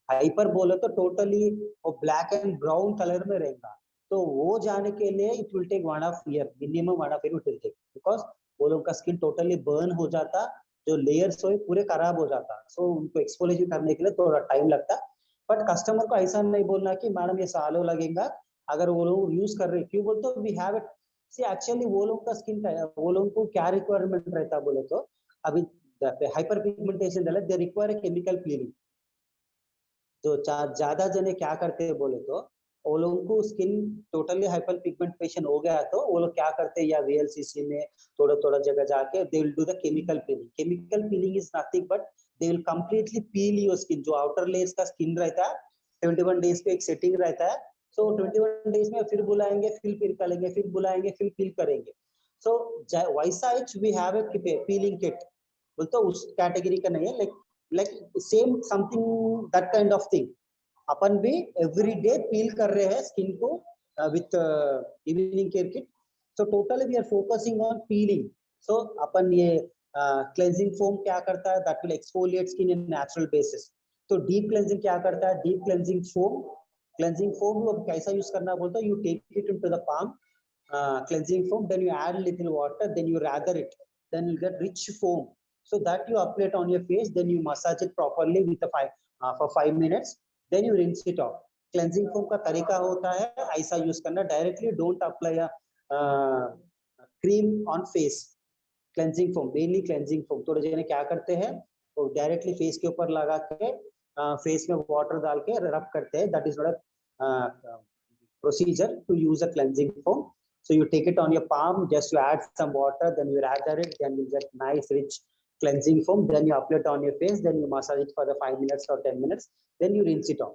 hyper बोले तो टोटली वो ब्लैक एंड ब्राउन कलर में रहेगा, तो वो जाने के लिए it will take 1.5 year, minimum 1.5 year it will take, because वो लोग का स्किन टोटली बर्न हो जाता, जो लेयर्स हो पूरे खराब हो जाता। सो उनको एक्सफोलिएशन करने के लिए थोड़ा टाइम लगता। बट कस्टमर को ऐसा नहीं बोलना कि मैडम ये सालों लगेगा, अगर वो लोग यूज कर रहे क्यों बोलते तो we have it. See actually वो लोग का स्किन का वो लोगों को क्या रिक्वायरमेंट रहता बोले तो अभी hyper pigmentation they require chemical cleaning. तो ज्यादा जने क्या करते हैं बोले तो वो लोगों को स्किन टोटली हाइपर पिगमेंटेशन हो गया तो वो लोग क्या करते हैं या वीएलसीसी में थोड़ा थोड़ा जगह जाके they will do the chemical peeling. Chemical peeling is nothing but they will completely peel your skin, जो आउटर लेयर्स का स्किन रहता है 21 डेज पे एक सेटिंग रहता है। सो 21 डेज में फिर बुलाएंगे, फिर पील करेंगे, फिर बुलाएंगे, फिर पील करेंगे। सो वैसा we have a peeling kit, बोलते उस कैटेगरी का नहीं है, like same something that kind of thing. अपन भी एवरी डे पील कर रहे हैं स्किन को with evening care kit. So totally we are focusing on peeling. So अपन ये क्लेंजिंग फोम क्या करता है, that will exfoliate skin in natural basis. तो डीप क्लेंजिंग क्या करता है, डीप क्लेंजिंग फोम कैसा यूज करना बोलता है, you take it into the palm cleansing foam, then you add little water, then you lather it, then you get rich foam, so that you apply it on your face, then you massage it properly with for 5 minutes, then you rinse it off. Cleansing foam का तरीका होता है ऐसा use करना, directly don't apply cream on face. Cleansing foam, mainly cleansing foam थोड़े जने क्या करते हैं वो डायरेक्टली फेस के ऊपर लगा के फेस में वाटर डाल के रब करते हैं, that is not a procedure to use a cleansing foam. So you take it on your palm, just you add some water, then you lather it, then you get nice rich cleansing foam, then you apply it on your face, then you massage it for the 5 minutes or 10 minutes, then you rinse it off.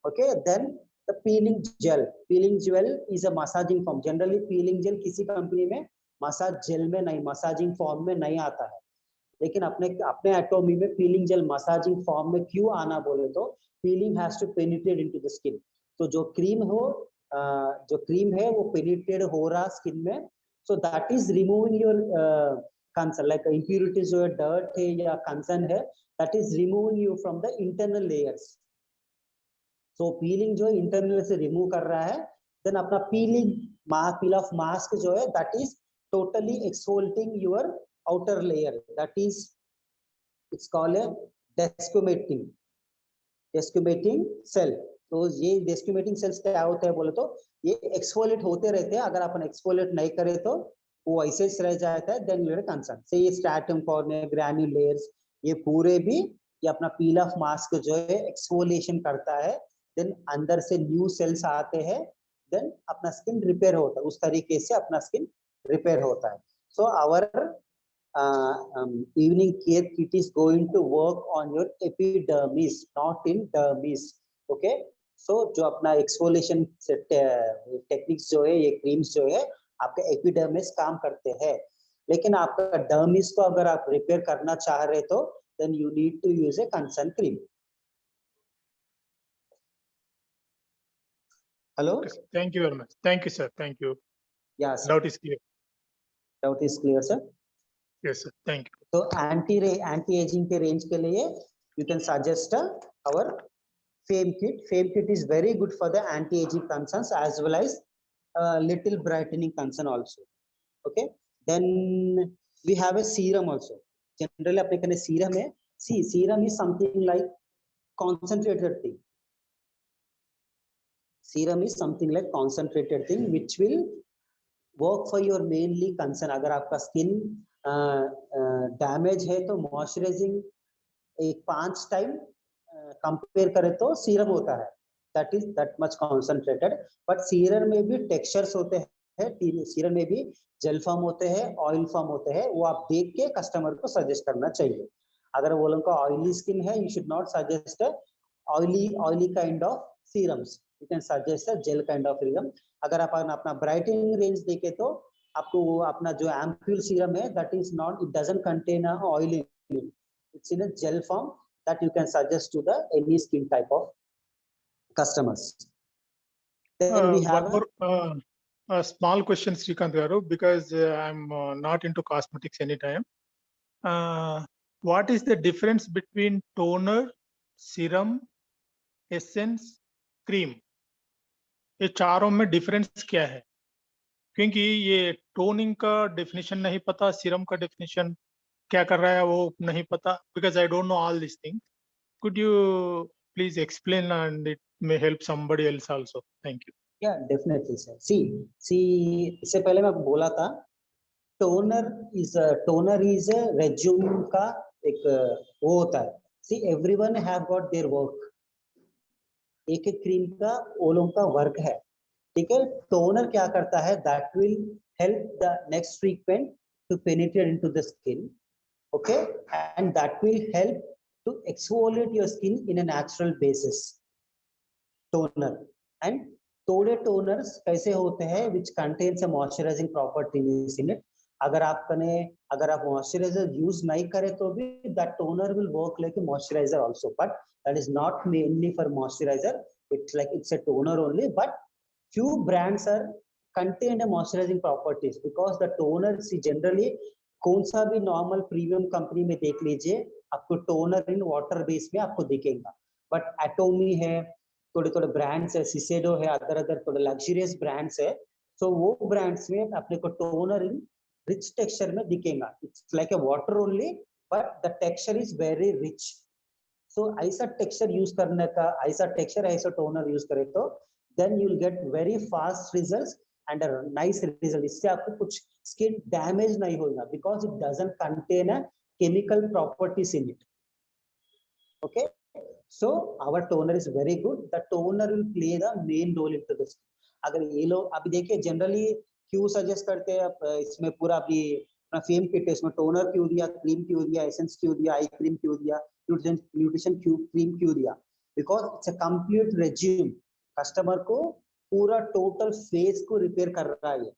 Okay, then the peeling gel is a massaging foam. Generally peeling gel किसी company में massage jail में नहीं, massaging form में नहीं आता है, लेकिन अपने एटोमी में पीलिंग जेल मसाजिंग फॉर्म में क्यों आना बोले तो peeling has to penetrate into the skin. तो जो क्रीम है वो पेनिट्रेट हो रहा स्किन में, so that is removing your concern, like impurities जो डर्ट है या कंसर्न है, that is removing you from the internal layers. So piling जो है इंटरनल से रिमूव कर रहा है, देन अपना पील ऑफ मास्क जो है that is totally exfoliating your outer layer, that is it's called a desquamating cell. तो ये desquamating cells क्या होते हैं बोले तो ये एक्सफोलिएट होते रहते हैं, अगर अपन एक्सफोलिएट नहीं करे तो वो ऐसे रह जाता है, देन यूर कंसर्न से ये स्ट्रैटम कॉर्निया ग्रैन्युलेयर्स ये पूरे भी ये अपना पील ऑफ मास्क जो है एक्सफोलिएशन करता है, देन अंदर से न्यू सेल्स आते हैं, देन अपना स्किन रिपेयर होता है, उस तरीके से अपना स्किन रिपेयर होता है। So our evening care kit is going to work on your epidermis, not in dermis. Okay, so जो अपना एक्सफोलिएशन टेक्निक्स जो है ये क्रीम्स जो है आपके एपिडर्मिस काम करते हैं, लेकिन आपका डर्मिस को अगर आप रिपेयर करना चाह रहे तो then you need to use a concern cream. Hello. Thank you very much. Thank you, sir. Thank you. Yeah, sir. Doubt is clear. Doubt is clear, sir. Yes, sir. Thank you. So anti-aging के range के लिए you can suggest our Fame Kit. Fame Kit is very good for the anti-aging concerns as well as little brightening concern also. Okay. Then we have a serum also. Generally अपने कने serum है. See, serum is something like concentrated thing. Serum is something like concentrated thing which will work for your mainly concern. अगर आपका skin damage है तो moisturising एक 5 time compare करें तो सीरम होता है that is that much concentrated. But serum में भी टेक्सचर्स होते हैं, सीरम में भी जेल फॉर्म होते हैं, ऑयल फॉर्म होते हैं. वो आप देख के कस्टमर को सजेस्ट करना चाहिए. अगर वो लोगों का ऑयली स्किन है, you should not suggest oily kind of serums. You can suggest gel kind of serum. अगर आप अपना ब्राइटनिंग रेंज देखे तो आपको अपना जो एम्पूल सीरम है that is not, it doesn't contain oil, it's in a gel form that you can suggest to the any skin type of customers. Then we have one more small question, Srikanth garu, because I'm not into cosmetics anytime. What is the difference between toner, serum, essence, cream? ये चारों में difference क्या है? क्योंकि ये toning का definition नहीं पता, सीरम का डेफिनेशन क्या कर रहा है वो नहीं पता, because I don't know all this thing. Could you please explain and it may help somebody else also. Thank you. या डेफिनेटली सर. सी इससे पहले मैं बोला था टोनर इज रेज्यूम का एक वो होता है. See everyone have got their work. एक एक क्रीम का वो लोगों का वर्क है, ठीक है. टोनर क्या करता है, that will help the next treatment to penetrate into the skin. Okay, and that will help to exfoliate your skin in a natural basis. Toner and थोड़े टोनर्स कैसे होते हैं which contains a moisturising properties in it. अगर आप moisturiser use नहीं करें तो भी that toner will work like a moisturiser also, but that is not mainly for moisturizer. It's a toner only, but few brands are contained moisturizing properties because the toner see generally कौन सा भी normal premium company में देख लीजिए आपको toner in water base में आपको दिखेगा. बट एटोमी है, थोड़े ब्रांड्स है, सिसेडो है, अदर थोड़े लग्जरियस ब्रांड्स है. तो वो ब्रांड्स में अपने को टोनर इन रिच टेक्सचर में दिखेगा. It's like a water only but the texture is very rich. So ऐसा टेक्सचर यूज करने का, ऐसा टोनर यूज करे तो then you will get very fast results and nice result. इससे आपको कुछ स्किन डैमेज नहीं होगा because it doesn't contain a chemical properties in it. Okay, so our toner is very good. The toner will play the main role into the skin. अगर ये लोग अभी देखिए जनरली क्यों सजेस्ट करते हैं इसमें पूरा अभी फेम किट है, इसमें टोनर क्यों दिया, क्रीम क्यों दिया, एसेंस क्यों दिया, आई क्रीम क्यों दिया, न्यूट्रिशन क्रीम क्यों दिया, because it's a complete resume. Customer को पूरा टोटल फेस को रिपेयर कर रहा है.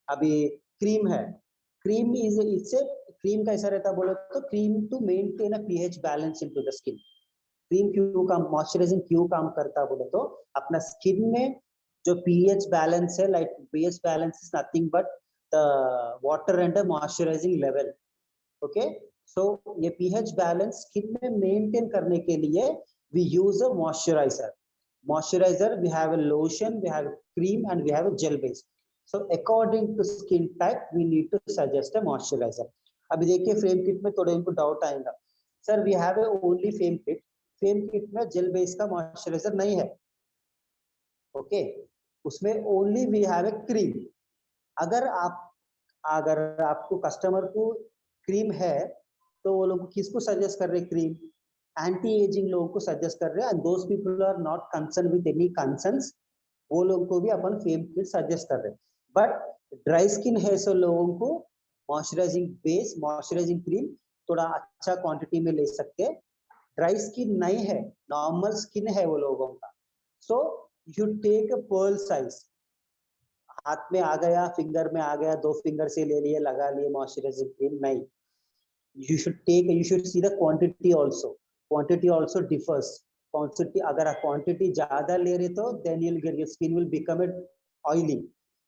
अभी क्रीम है, क्रीम इज इससे क्रीम कैसा रहता बोले तो cream to maintain a pH balance into the skin. Cream क्यों काम, मॉइस्चराइजिंग क्यों काम करता बोले तो अपना स्किन में जो पीएच बैलेंस है, like pH balance is nothing but the water and the moisturising level. Okay, so ये पीएच बैलेंस स्किन में मेंटेन करने के लिए we use a moisturiser. We have a lotion, we have cream and we have a gel base. So according to skin type we need to suggest a moisturiser. अभी देखिए fame kit में थोड़ा इनको doubt आएगा, sir we have only fame kit, fame kit में gel base का moisturiser नहीं है. ओके, उसमें only we have a cream. अगर आपको कस्टमर को क्रीम है तो वो लोग किसको सजेस्ट कर रहे हैं, क्रीम एंटी एजिंग लोगों को सजेस्ट कर रहे हैं. And those people are not concern with any concerns, वो लोगों को भी अपन फेम किट सजेस्ट कर रहे हैं. बट ड्राई स्किन है सो लोगों को मॉइस्चराइजिंग बेस, मॉइस्चराइजिंग क्रीम थोड़ा अच्छा क्वांटिटी में ले सकते हैं. ड्राई स्किन नहीं है, नॉर्मल स्किन है वो लोगों का, so you take a pearl size. हाथ में आ गया, फिंगर में आ गया, 2 फिंगर से ले लिए, लगा लिए मॉइस्चराइजिंग क्रीम, नहीं. You should see the quantity also. Quantity also differs. Quantity, अगर आप quantity ज्यादा ले रहे तो then your skin will become oily.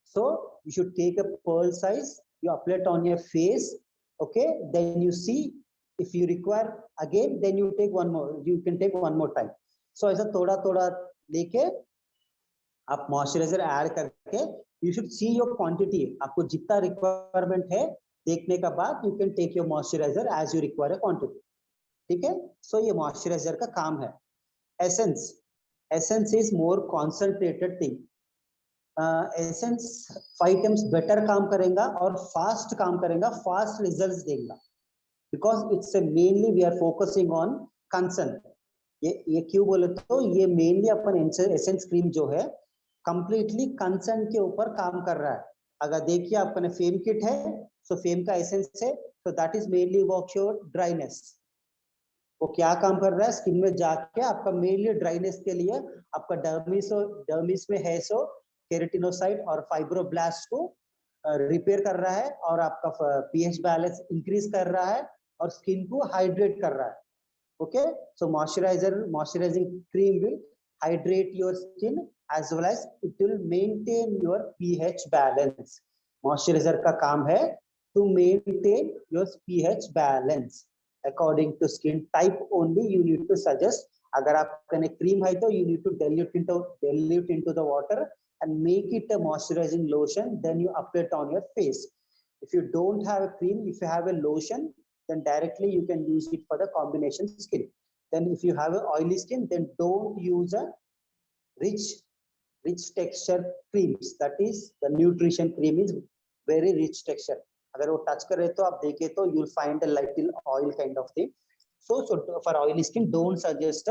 So you should take a pearl size, you apply it on your face, okay? Then you see if you require again, then you take one more, you can take one more time. So ऐसा थोड़ा थोड़ा लेके आप moisturiser add करके you should see your quantity, आपको जितना requirement है देखने का बाद you can take your moisturizer as you require a quantity. ठीक है? So ये मॉइस्चराइजर का काम है. Essence is more concentrated thing. Essence 5 times better काम करेगा और फास्ट काम करेगा, फास्ट रिजल्ट्स देगा, because it's mainly we are focusing on concern. ये क्यों बोले तो ये मेनली अपन एसेंस क्रीम जो है कंप्लीटली कंसर्न के ऊपर काम कर रहा है. अगर देखिए आपका फेम किट है, सो फेम का एसेंस है, तो that is mainly work your dryness. वो क्या काम कर रहा है स्किन में जाके आपका मेनली ड्राइनेस के लिए आपका डर्मिस में है सो केराटिनोसाइट और फाइब्रोब्लास्ट को रिपेयर कर रहा है और आपका पीएच बैलेंस इंक्रीज कर रहा है और स्किन को हाइड्रेट कर रहा है. Okay, so moisturising cream will hydrate your skin as well as it will maintain your pH balance. Moisturiser का काम है to maintain your pH balance according to skin type only. You need to suggest, अगर आपका cream है तो you need to dilute into the water and make it a moisturizing lotion, then you apply it on your face. If you don't have a cream, if you have a lotion, then directly you can use it for the combination skin. Then if you have an oily skin, then don't use a rich texture creams. That is, the nutrition cream is very rich texture. अगर वो touch करे तो आप देखे तो you'll find a little oil kind of thing. So for oily skin, don't suggest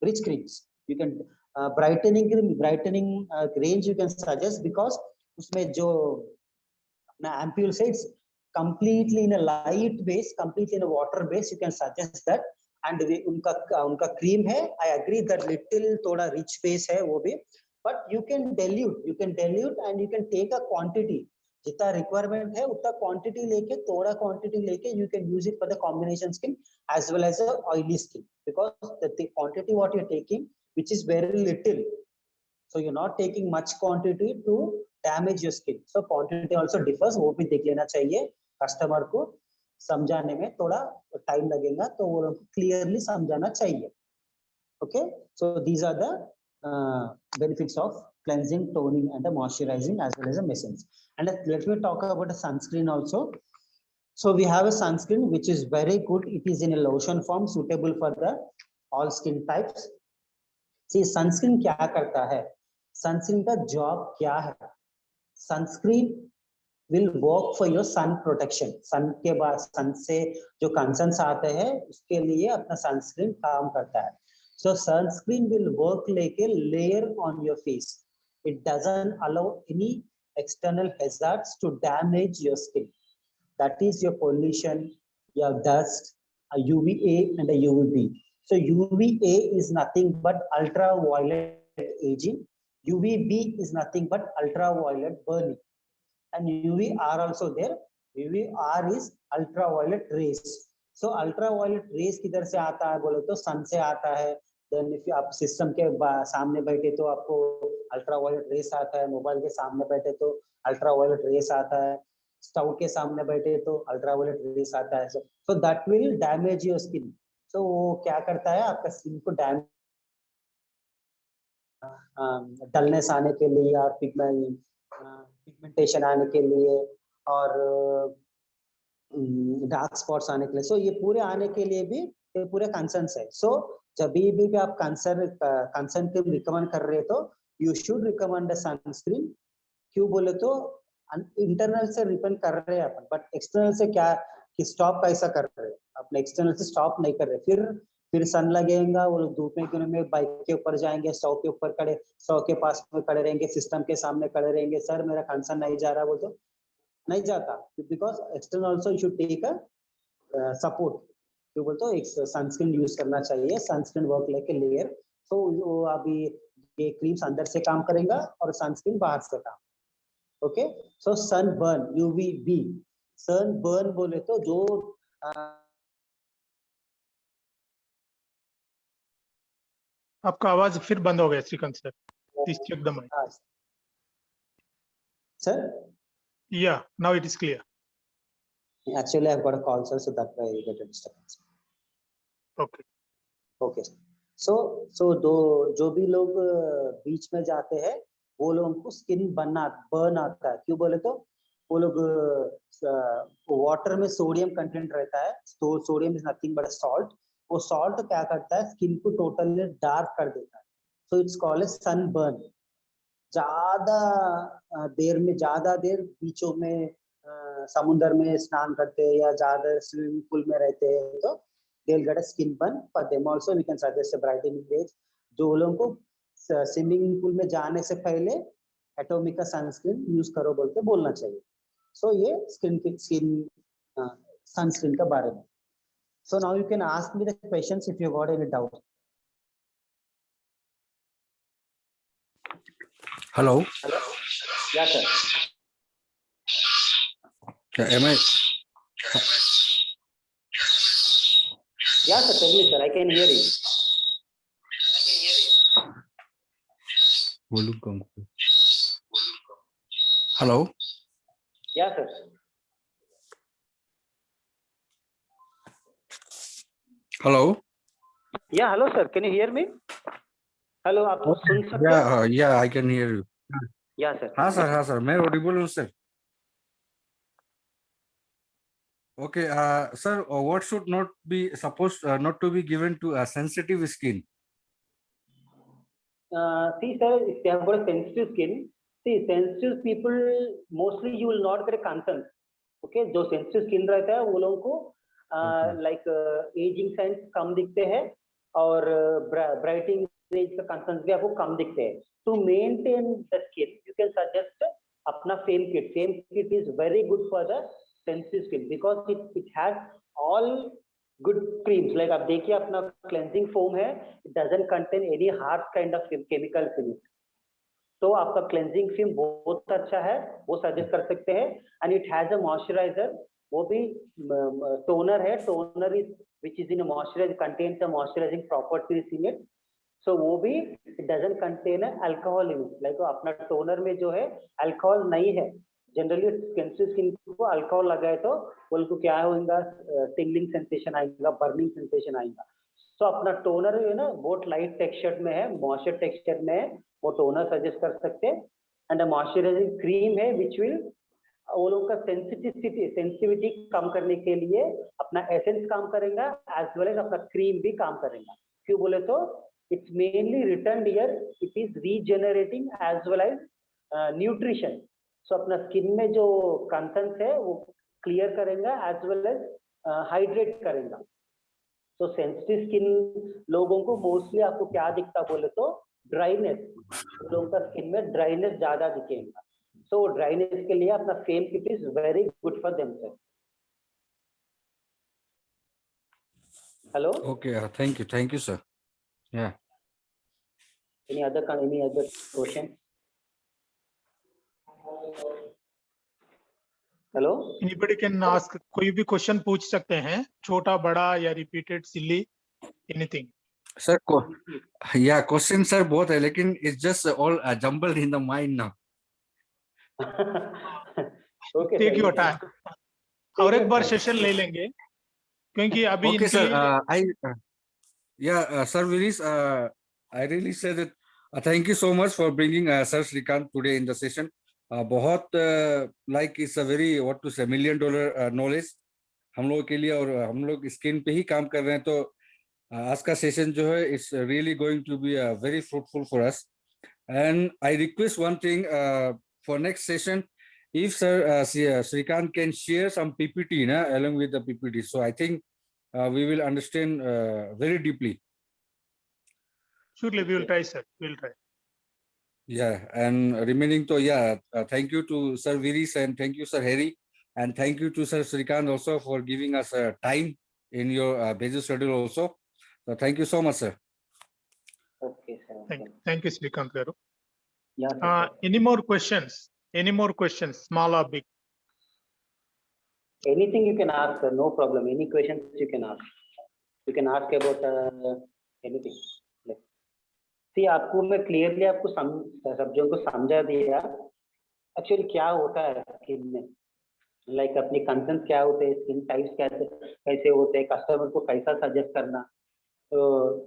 rich creams. You can brightening range you can suggest, because उसमें जो अपना ampule says completely in a light base, completely in a water base, you can suggest that. And उनका cream है, I agree that little थोड़ा rich base है वो भी, but you can dilute and you can take a quantity. जितना requirement है उतना quantity लेके, थोड़ा क्वांटिटी लेके you can use it for the combination skin as well as oily skin, because the quantity what you are taking which is very little, so you are not taking much quantity to damage your skin. So quantity also differs, वो भी देख लेना चाहिए. Customer को समझाने में थोड़ा time लगेगा, तो वो लोग क्लियरली समझाना चाहिए. Okay, so these are the benefits of cleansing, toning and the moisturizing as well as a essence. And let me talk about a sunscreen also. So we have a sunscreen which is very good. It is in a lotion form, suitable for the all skin types. See, sunscreen क्या करता है, sunscreen का job क्या है. Sunscreen will work for your sun protection. sun के बाद sun से जो concerns आते हैं उसके लिए अपना sunscreen काम करता है. So sunscreen will work like a layer on your face. It doesn't allow any external hazards to damage your skin. That is your pollution, your dust, a UVA and a UVB. So UVA is nothing but ultraviolet aging. UVB is nothing but ultraviolet burning. And UVR also there. UVR is ultraviolet rays. So ultraviolet rays किधर से आता है बोले तो sun से आता है. Then if आप सिस्टम के सामने बैठे तो आपको अल्ट्रावायलेट रेस आता है, मोबाइल के सामने बैठे तो अल्ट्रावायलेट रेस आता है, स्टोव के सामने बैठे तो अल्ट्रावायलेट रेस आता है. So that will damage your skin. So वो क्या करता है, आपका स्किन को डैमेज, डलनेस आने के लिए और पिगमेंटेशन आने के लिए और डार्क स्पॉट्स आने के लिए. सो ये पूरे आने के लिए भी ये पूरे कंसर्न्स है. सो जब भी आप कंसर्न के रिकमेंड कर रहे तो यू शुड रिकमेंड सनस्क्रीन. क्यों बोले तो इंटरनल से रिकमेंड कर रहे हैं अपन, बट एक्सटर्नल से क्या कि स्टॉप कैसा कर रहे हैं, अपने एक्सटर्नल से स्टॉप नहीं कर रहे. फिर सन लगेगा, वो लोग धूप में बाइक के ऊपर जाएंगे, स्टोव के ऊपर खड़े, स्टोव के पास में खड़े रहेंगे, सिस्टम के सामने खड़े रहेंगे, सर मेरा कंसर्न नहीं जा रहा, बोल तो नहीं जाता. Because external also you should take a support. तो बोलते हो एक सनस्क्रीन यूज करना चाहिए. Sunscreen work like a layer. तो अभी ये क्रीम्स अंदर से काम करेगा और सनस्क्रीन बाहर से काम. Okay, so sunburn, UVB. Sunburn बोले तो जो आपका आवाज फिर बंद हो गया Shrikant sir. Please check the mic. Sir, Yeah, now it is clear. actually I've got a call, sir, so that's why I get a disturbance. Okay. Okay so दो जो भी लोग बीच में जाते हैं वो लोगों को स्किन बर्न आता है। क्यों बोले तो वो लोग वाटर में सोडियम कंटेंट रहता है, तो sodium is nothing but salt. वो सॉल्ट क्या करता है, स्किन को टोटली डार्क कर देता है। So it's called as sunburn. ज्यादा देर बीचों में समुद्र में स्नान करते हैं या ज्यादा स्विमिंग पूल में रहते हैं तो they'll get a skin burn. For them also we can suggest a brightening base। जो लोगों को स्विमिंग पूल में जाने से पहले एटोमिक का सनस्क्रीन यूज करो बोल के बोलना चाहिए। सो ये स्किन सनस्क्रीन का बारे में। So now you can ask me the questions if you got any doubt. Hello. या sir. Am I? Yeah, sir, tell me, sir. I can hear you. Volume come. Hello. Yeah, sir. Hello. Yeah, hello, sir. Can you hear me? Hello, आप सुन सकते हो? Yeah, I can hear you. Yeah, sir. हाँ sir, मैं audible हूँ sir. Okay, sir, what should not be supposed not to be given to a sensitive skin? See, sir, if they have got a sensitive skin, see, sensitive people mostly you will not get a concern. Okay, जो sensitive skin रहता है वो लोगों को like aging signs कम दिखते हैं और brightening age का concerns भी आपको कम दिखते हैं। To maintain the skin, you can suggest अपना FAME kit. FAME kit is very good for the sensitive skin because it has all good creams। like आप देखिए अपना cleansing foam है, it doesn't contain any harsh kind of chemical in it। तो आपका cleansing film बहुत अच्छा है, वो suggest कर सकते हैं। and it has a moisturizer, वो भी toner है, toner is which is in a moisturizer, contains a moisturizing properties in it। so वो भी it doesn't contain alcohol in it। like अपना toner में जो है alcohol नहीं है। जनरली सेंसिटिव स्किन को अल्कोहल लगाए तो उनको क्या होगा, टिंगलिंग सेंसेशन आएगा, बर्निंग सेंसेशन आएगा। तो अपना टोनर है ना बहुत लाइट टेक्सचर में है, मॉइस्चर टेक्सचर में है, वो टोनर सजेस्ट कर सकते हैं। एंड मॉइस्चराइजिंग क्रीम है विच विल वो लोगों का सेंसिटिविटी कम करने के लिए अपना एसेंस काम करेगा एज वेल एज अपना क्रीम भी काम करेगा। क्यों बोले तो it's mainly return here, it is regenerating as well as nutrition. So अपना स्किन में जो कंसर्न्स है वो क्लियर करेगा एज वेल एज हाइड्रेट करेगा। तो सेंसिटिव स्किन लोगों को मोस्टली आपको क्या दिखता बोले तो ड्राइनेस, लोगों का स्किन में ड्राइनेस ज्यादा दिखेगा। सो ड्राइनेस के लिए अपना fame kit is very good for themself. Hello. Okay, thank you, sir. Yeah. Any other question? Hello. Anybody can ask, कोई भी क्वेश्चन पूछ सकते हैं, छोटा बड़ा या रिपीटेड सिली anything. Sir, yeah, questions sir बहुत है लेकिन it's just all jumbled in the mind now. Okay, take your sir. Time, और एक बार सेशन ले लेंगे क्योंकि अभी Okay, sir. इनके लिए Sir Viris, I really say that thank you so much for bringing Sir Srikanth today in the session. बहुत like it's a very what to say $1 million knowledge हम लोगों के लिए, और हम लोग स्किन पे ही काम कर रहे हैं। तो आज का सेशन जो है it's really going to be very fruitful for us. And I request one thing for next session, if Sir Srikanth can share some PPT along with the PPT, so I think we will understand very deeply. surely we will try, sir, we will try. Yeah, and remaining to thank you to Sir Viris and thank you Sir Harry, and thank you to Sir Srikanth also for giving us time in your busy schedule also. So thank you so much, sir. Okay, sir. Thank you, Srikanth garu. Yeah, sir. Any more questions? Any more questions, small or big? Anything you can ask, sir. No problem. Any questions you can ask. You can ask about anything. See, आपको मैं clearly आपको सब्जियों को समझा दिया। Actually क्या होता है स्किन में, लाइक अपनी कंसर्न क्या होते हैं, स्किन टाइप्स कैसे होते हैं, कस्टमर को कैसा सजेस्ट करना, तो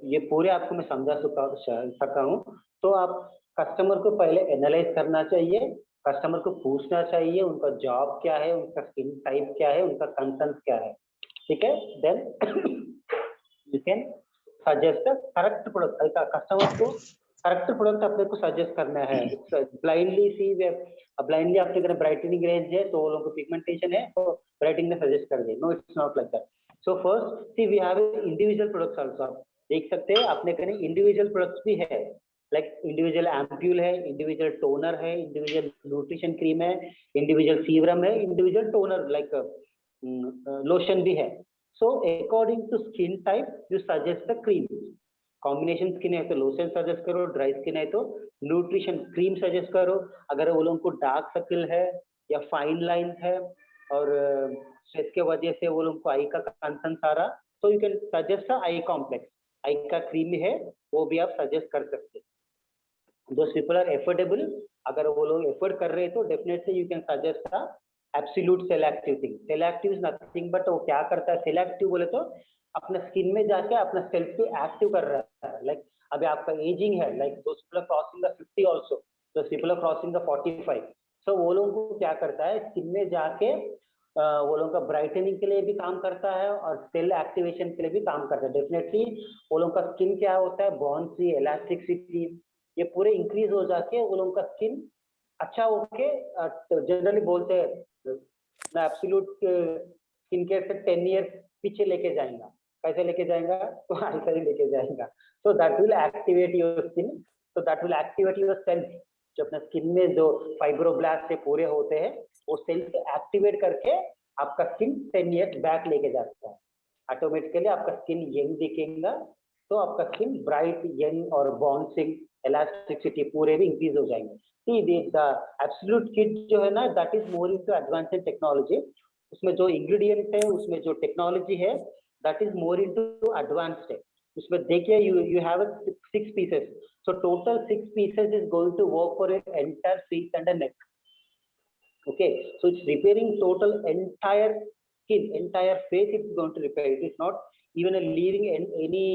ये पूरे आपको मैं समझा सका हूँ। तो आप कस्टमर को पहले एनालाइज करना चाहिए, कस्टमर को पूछना चाहिए उनका जॉब क्या है, उनका स्किन टाइप क्या है, उनका कंसर्न क्या है, ठीक है। Then you can suggest correct product. Customer को करेक्ट प्रोडक्ट अपने को सजेस्ट करना है। ब्लाइंडली ब्लाइंडली आपके अगर ब्राइटनिंग रेंज है तो वो लोगों को पिगमेंटेशन है तो ब्राइटनिंग में सजेस्ट कर दे, no it's not like that. So first see we have individual products also. आप देख सकते हैं अपने कहीं इंडिविजुअल प्रोडक्ट्स भी है, लाइक इंडिविजुअल एम्प्यूल है, इंडिविजुअल टोनर है, इंडिविजुअल न्यूट्रिशन क्रीम है, इंडिविजुअल सीरम है, इंडिविजुअल टोनर लाइक लोशन भी है। So according to skin type you suggest the cream. Combination skin है तो लोशन सजेस्ट करो, ड्राई स्किन है तो न्यूट्रिशन क्रीम सजेस्ट करो। अगर वो लोगों को डार्क सर्कल है या फाइन लाइन है और स्ट्रेस के वजह से वो लोगों को आई का कंसर्न सारा, तो you can suggest eye complex, eye का क्रीम है वो भी आप सजेस्ट कर सकते हैं। दोस पीपल आर एफोर्डेबल, अगर वो लोग एफोर्ड कर रहे हैं तो definitely you can suggest absolute selective thing. Selective is nothing but वो क्या करता है, सेलेक्टिव बोले तो अपना स्किन में जाके अपना सेल्फ को एक्टिव कर रहा है। लाइक अभी आपका एजिंग है, like those people are crossing the 50 also, those people are crossing the 45। So वो लोगों को क्या करता है, स्किन में जाके वो लोगों का ब्राइटनिंग के लिए भी काम करता है और सेल एक्टिवेशन के लिए भी काम करता है। डेफिनेटली वो लोगों का स्किन क्या होता है, बॉन्सी, इलास्टिसिटी, ये पूरे इंक्रीज हो जाके वो लोगों का स्किन अच्छा होके जनरली बोलते हैं एब्सोल्यूट स्किन केयर से 10 ईयर पीछे लेके जाएगा। कैसे लेके जाएगा, तो ऐसा ही लेके जाएगा। So that will activate your skin, so that will activate your cells. जो अपना स्किन में जो फाइब्रोब्लास्ट से पूरे होते हैं वो सेल्स एक्टिवेट करके आपका स्किन 10 ईयर्स बैक लेके जाता है। ऑटोमेटिकली आपका स्किन यंग दिखेगा, तो आपका स्किन ब्राइट, यंग और बाउंसिंग, इलास्टिसिटी पूरे भी इंक्रीज हो जाएंगे। See, the absolute kit जो है ना, that is more into advanced technology. उसमें जो ingredients है, उसमें जो technology है, that is more into advanced है। उसमें देखिए you have 6 pieces, so total 6 pieces is going to work for your entire face and the neck. Okay, so it's repairing total entire skin, entire face it's going to repair. It is not even leaving any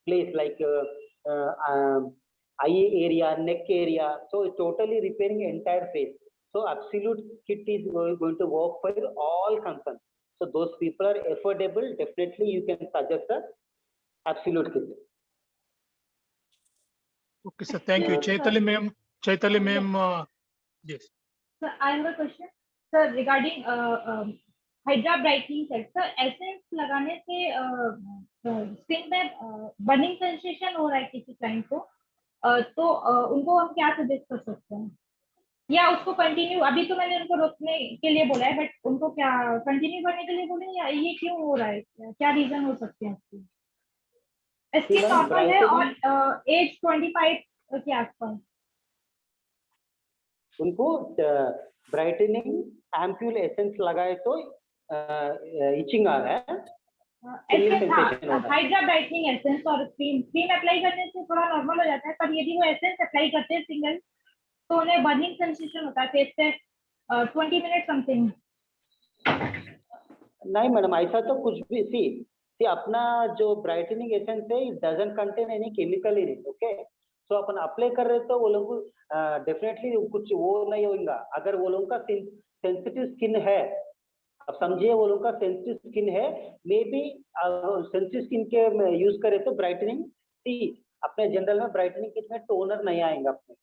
place like eye area, neck area, so it's totally repairing entire face. So absolute kit is going to work for all concerns. So those people are affordable, definitely you can suggest the absolute kit. Okay sir, thank you. Chaitali ma'am, yes. Sir, I have a question. Sir, regarding Hydra brightening set, sir, essence लगाने से skin में burning sensation हो रहा है किसी client को, तो उनको हम क्या सजेस्ट कर सकते हैं, या उसको कंटिन्यू, अभी तो मैंने उनको रोकने के लिए बोला है, बट उनको क्या कंटिन्यू करने के लिए बोले, या ये क्यों हो रहा है, क्या रीजन हो सकते हैं इसके? स्किन नॉर्मल है और एज 25 के आसपास। उनको ब्राइटनिंग एम्प्यूल एसेंस लगाए तो इचिंग आ रहा है, हाइड्रा ब्राइटनिंग एसेंस और क्रीम अप्लाई करने से थोड़ा नॉर्मल हो जाता है, पर यदि वो एसेंस अप्लाई करते हैं सिंगल तो उन्हें बर्निंग सेंसेशन होता है फेस पे 20 मिनट समथिंग। नहीं मैडम, ऐसा तो कुछ भी सी अपना जो ब्राइटनिंग एसेंस है it doesn't contain any chemical in it. Okay, so upon apply कर रहे तो वो लोग डेफिनेटली कुछ वो नहीं होगा। अगर वो लोगों का सेंसिटिव स्किन है, अब समझिए वो लोगों का सेंसिटिव स्किन है, मे बी सेंसिटिव स्किन के यूज करे तो ब्राइटनिंग अपने जनरल में ब्राइटनिंग किट में टोनर नहीं आएगा अपने,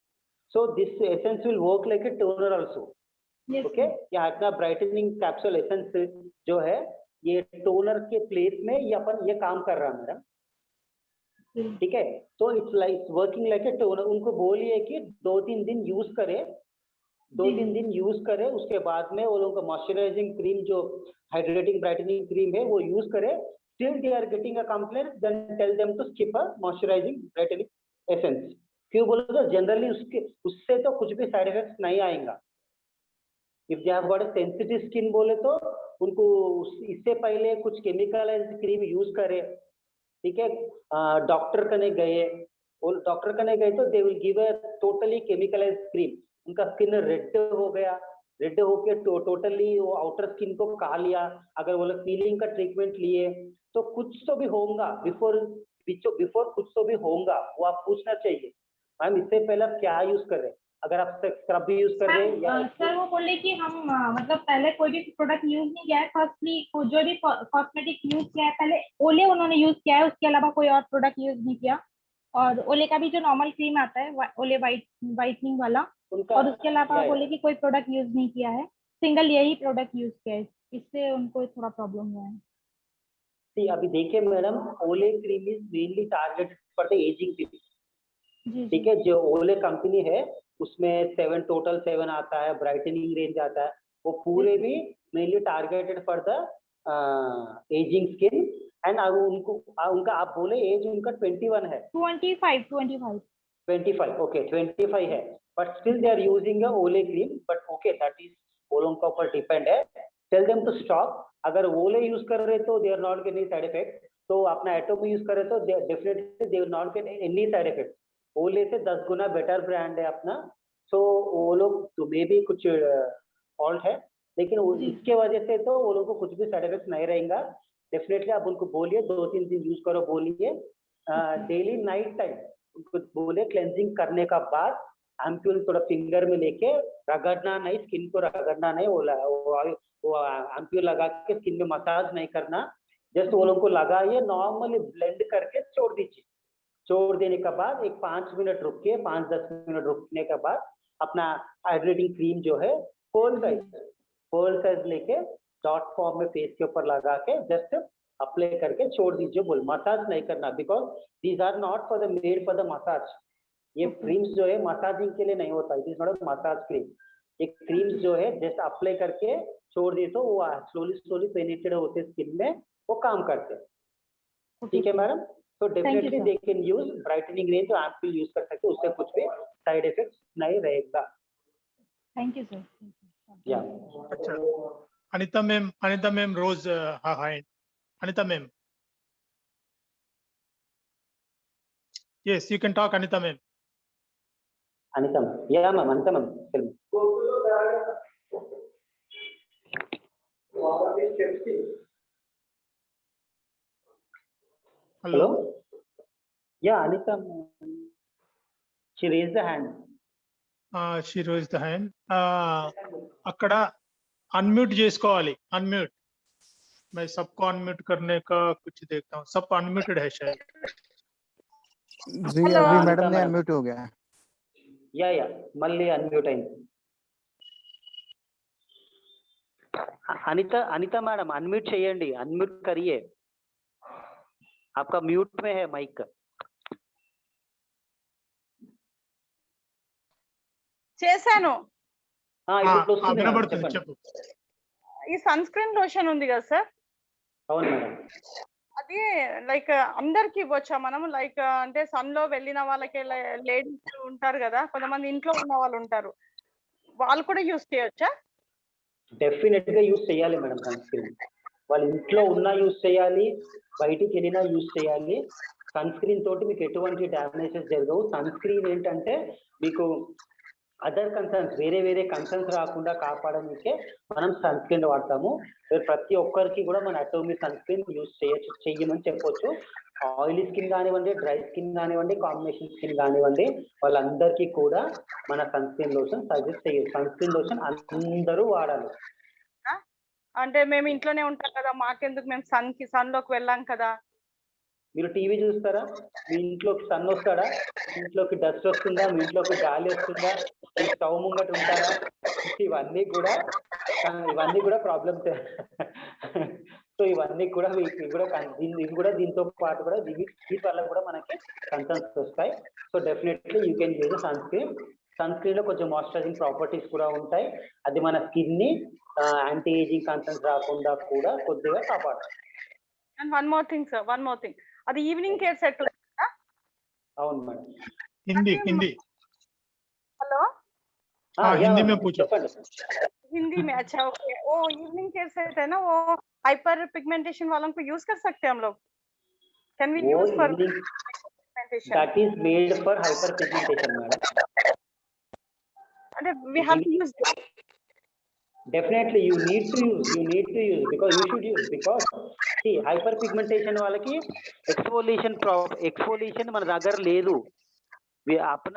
so this essence will work like A toner also. Okay, या अपना ब्राइटनिंग कैप्सूल एसेंस जो है ये टोनर के प्लेस में ये अपन ये काम कर रहा है मैडम, ठीक है। तो it's like working like a toner. उनको बोलिए कि 2-3 दिन यूज करे, 2-3 दिन यूज करे, उसके बाद में वो लोगों का मॉइस्चराइजिंग क्रीम जो हाइड्रेटिंग ब्राइटनिंग क्रीम है वो यूज करे। Still they are getting a complaint, then tell them to skip a moisturising brightening essence. क्यों बोलो तो जनरली उससे तो कुछ भी साइड इफेक्ट्स नहीं आएगा। If they have got a sensitive skin बोले तो उनको इससे पहले कुछ केमिकलाइज्ड क्रीम यूज करे, ठीक है। डॉक्टर कने गए, वो डॉक्टर कने गए तो they will give a totally chemicalised cream. उनका स्किन रेड हो गया, रेड होके टोटली वो आउटर स्किन को खा लिया, अगर वो लोग पीलिंग का ट्रीटमेंट लिए तो कुछ तो भी होगा, बिफोर कुछ तो भी होगा, वो आप पूछना चाहिए मैम इससे पहले आप क्या यूज कर रहे हैं, अगर आप स्क्रब भी यूज कर रहे हैं या सर वो बोले कि हम मतलब पहले कोई भी प्रोडक्ट यूज नहीं किया है, फर्स्टली जो भी कॉस्मेटिक यूज किया है पहले ओले उन्होंने यूज किया है, उसके अलावा कोई और प्रोडक्ट यूज नहीं किया, और ओले का भी जो नॉर्मल क्रीम आता है ओले वाइटनिंग वाला, उनका और उसके अलावा या, बोले कि कोई प्रोडक्ट यूज नहीं किया है, सिंगल यही प्रोडक्ट यूज किया है, इससे उनको थोड़ा प्रॉब्लम हुआ है। अभी देखिए madam, Olay cream is mainly targeted for the ageing people, जी ठीक है। जो ओले कंपनी है उसमें टोटल 7 आता है, ब्राइटनिंग रेंज आता है, वो पूरे भी mainly targeted for the ageing skin. And उनका आप बोले एज उनका 21 है, 25 ओके 25 है, but still they are using Olay cream, but okay that is वो लोगों का ऊपर डिपेंड है। टेल देम टू स्टॉप, अगर ओले यूज कर रहे तो they are not getting side effect, तो अपना एटोमी यूज कर रहे तो definitely they will not get any side effect, ओले से 10 गुना बेटर ब्रांड है अपना। सो वो लोग तो मे भी कुछ फॉल्ट है, लेकिन इसके वजह से तो वो लोग को कुछ भी साइड इफेक्ट नहीं रहेगा। डेफिनेटली आप उनको बोलिए 2-3 दिन यूज करो, बोलिए डेली नाइट टाइम उनको बोले क्लेंजिंग करने का बाद एम्प्यूल थोड़ा फिंगर में लेके रगड़ना नहीं, स्किन को रगड़ना नहीं, वो एम्प्यूल लगा के स्किन में मसाज नहीं करना, जस्ट वो लोग को लगाइए, नॉर्मली ब्लेंड करके छोड़ दीजिए। छोड़ देने के बाद एक 5 मिनट रुकिए, 5-10 मिनट रुकने के बाद अपना हाइड्रेटिंग क्रीम जो है होल साइज लेके डॉट फॉर्म में फेस के ऊपर लगा के जस्ट अप्लाई करके छोड़ दीजिए, बोल मसाज नहीं करना, because these are not for the made for the massage. ये क्रीम्स जो है मसाजिंग के लिए नहीं होता, it is not a massage cream. ये क्रीम्स जो है जस्ट अप्लाई करके छोड़ दिए तो वो स्लोली पेनिट्रेट होते स्किन में, वो काम करते हैं। ठीक है मैडम, तो definitely they can use brightening range, जो आप यूज कर सकते हैं, उससे कुछ भी साइड इफेक्ट नहीं रहेगा। Thank you sir. या अच्छा, अनिता मैम रोज hi Anita ma'am, yes you can talk Anita ma'am. Anita ma'am, yeah ma'am, Anita ma'am, Hello. Yeah, Anita, she raised the hand. She raised the hand. అక్కడ अनम्यूट చేసుకోవాలి, unmute. मैं सबको unmute करने का कुछ देखता हूँ, सब अनम्यूटेड है शायद। जी अभी मैडम ने अनम्यूट हो गया। या मल्ली अनम्यूट अయింది। अनिता मैडम अनम्यूट చేయండి, अनम्यूट करिए, आपका म्यूट में है माइक। చేశాను। ఇప్పుడు వస్తుంది, వినబడుతుంది, చెప్పు। ఈ సన్ స్క్రీన్ లోషన్ ఉంది కదా సార్, అవును మేడం, అది లైక్ అందరికి ఇవ్వచ్చా మనం? లైక్ అంటే సన్ లో వెళ్ళిన వాళ్ళకి, లేడీస్ ఉంటారు కదా, కొంతమంది ఇంట్లో ఉన్న వాళ్ళు ఉంటారు, వాళ్ళు కూడా యూస్ చేయొచ్చా? డెఫినెట్ గా యూస్ చేయాలి మేడం సన్ స్క్రీన్, వాళ్ళు ఇంట్లో ఉన్నా యూస్ చేయాలి, బయటికి వెళ్ళినా యూస్ చేయాలి। సన్ స్క్రీన్ తోటి మీకు ఎటువంటి డ్యామేజెస్ జరగవు। సన్ స్క్రీన్ ఏంటంటే మీకు అదర్ కన్సర్న్స్, వేరే కన్సర్న్స్ రాకుండా కాపాడడానికే మనం సన్ స్క్రీన్ వాడతాము। ప్రతి ఒక్కరికి కూడా మన అటోమీ సన్ స్క్రీన్ యూస్ చెయ్యమని చెప్పొచ్చు। ఆయిలీ స్కిన్ కానివ్వండి, డ్రై స్కిన్ కానివ్వండి, కాంబినేషన్ స్కిన్ కానివ్వండి, వాళ్ళందరికీ కూడా మన సన్ స్క్రీన్ లోషన్ సజెస్ట్ చేయొచ్చు। సన్ స్క్రీన్ లోషన్ అందరూ వాడాలి। అంటే మేము ఇంట్లోనే ఉంటాం కదా, మాకెందుకు, మేము సన్ లోకి వెళ్ళాం కదా। మీరు టీవీ చూస్తారా? మీ ఇంట్లోకి సన్ వస్తాడా? ఇంట్లోకి డస్ట్ వస్తుందా? మీ ఇంట్లోకి గాలి వస్తుందా? మీ స్టవ్ ముంగట ఉంటారా? ఇవన్నీ కూడా ప్రాబ్లమ్స్। సో ఇవన్నీ కూడా ఇది కూడా దీంతో పాటు కూడా వీటి వల్ల కూడా మనకి కన్సర్న్స్ వస్తాయి। So definitely you can use sunscreen. Sunscreen లో కొంచెం మాయిశ్చరైజింగ్ ప్రాపర్టీస్ కూడా ఉంటాయి, అది మన స్కిన్ ని యాంటీ ఏజింగ్ కన్సర్న్స్ రాకుండా కూడా కొద్దిగా కాపాడుతుంది। And one more thing sir, one more thing, అది ఈవినింగ్ కేర్ సెట్ ఉందా? అవును మేడం, हिंदी। हेलो, हिंदी में पूछो। हिंदी में, अच्छा ओके। वो इवनिंग केयर सेट है ना, वो हाइपर पिगमेंटेशन वालों को यूज कर सकते हैं हम लोग? Can we use for pigmentation? That is made for hyperpigmentation madam. అంటే we have to use this. Definitely you need to use because you should use because see hyperpigmentation వాళ్ళకి exfoliation మన దగ్గర లేదు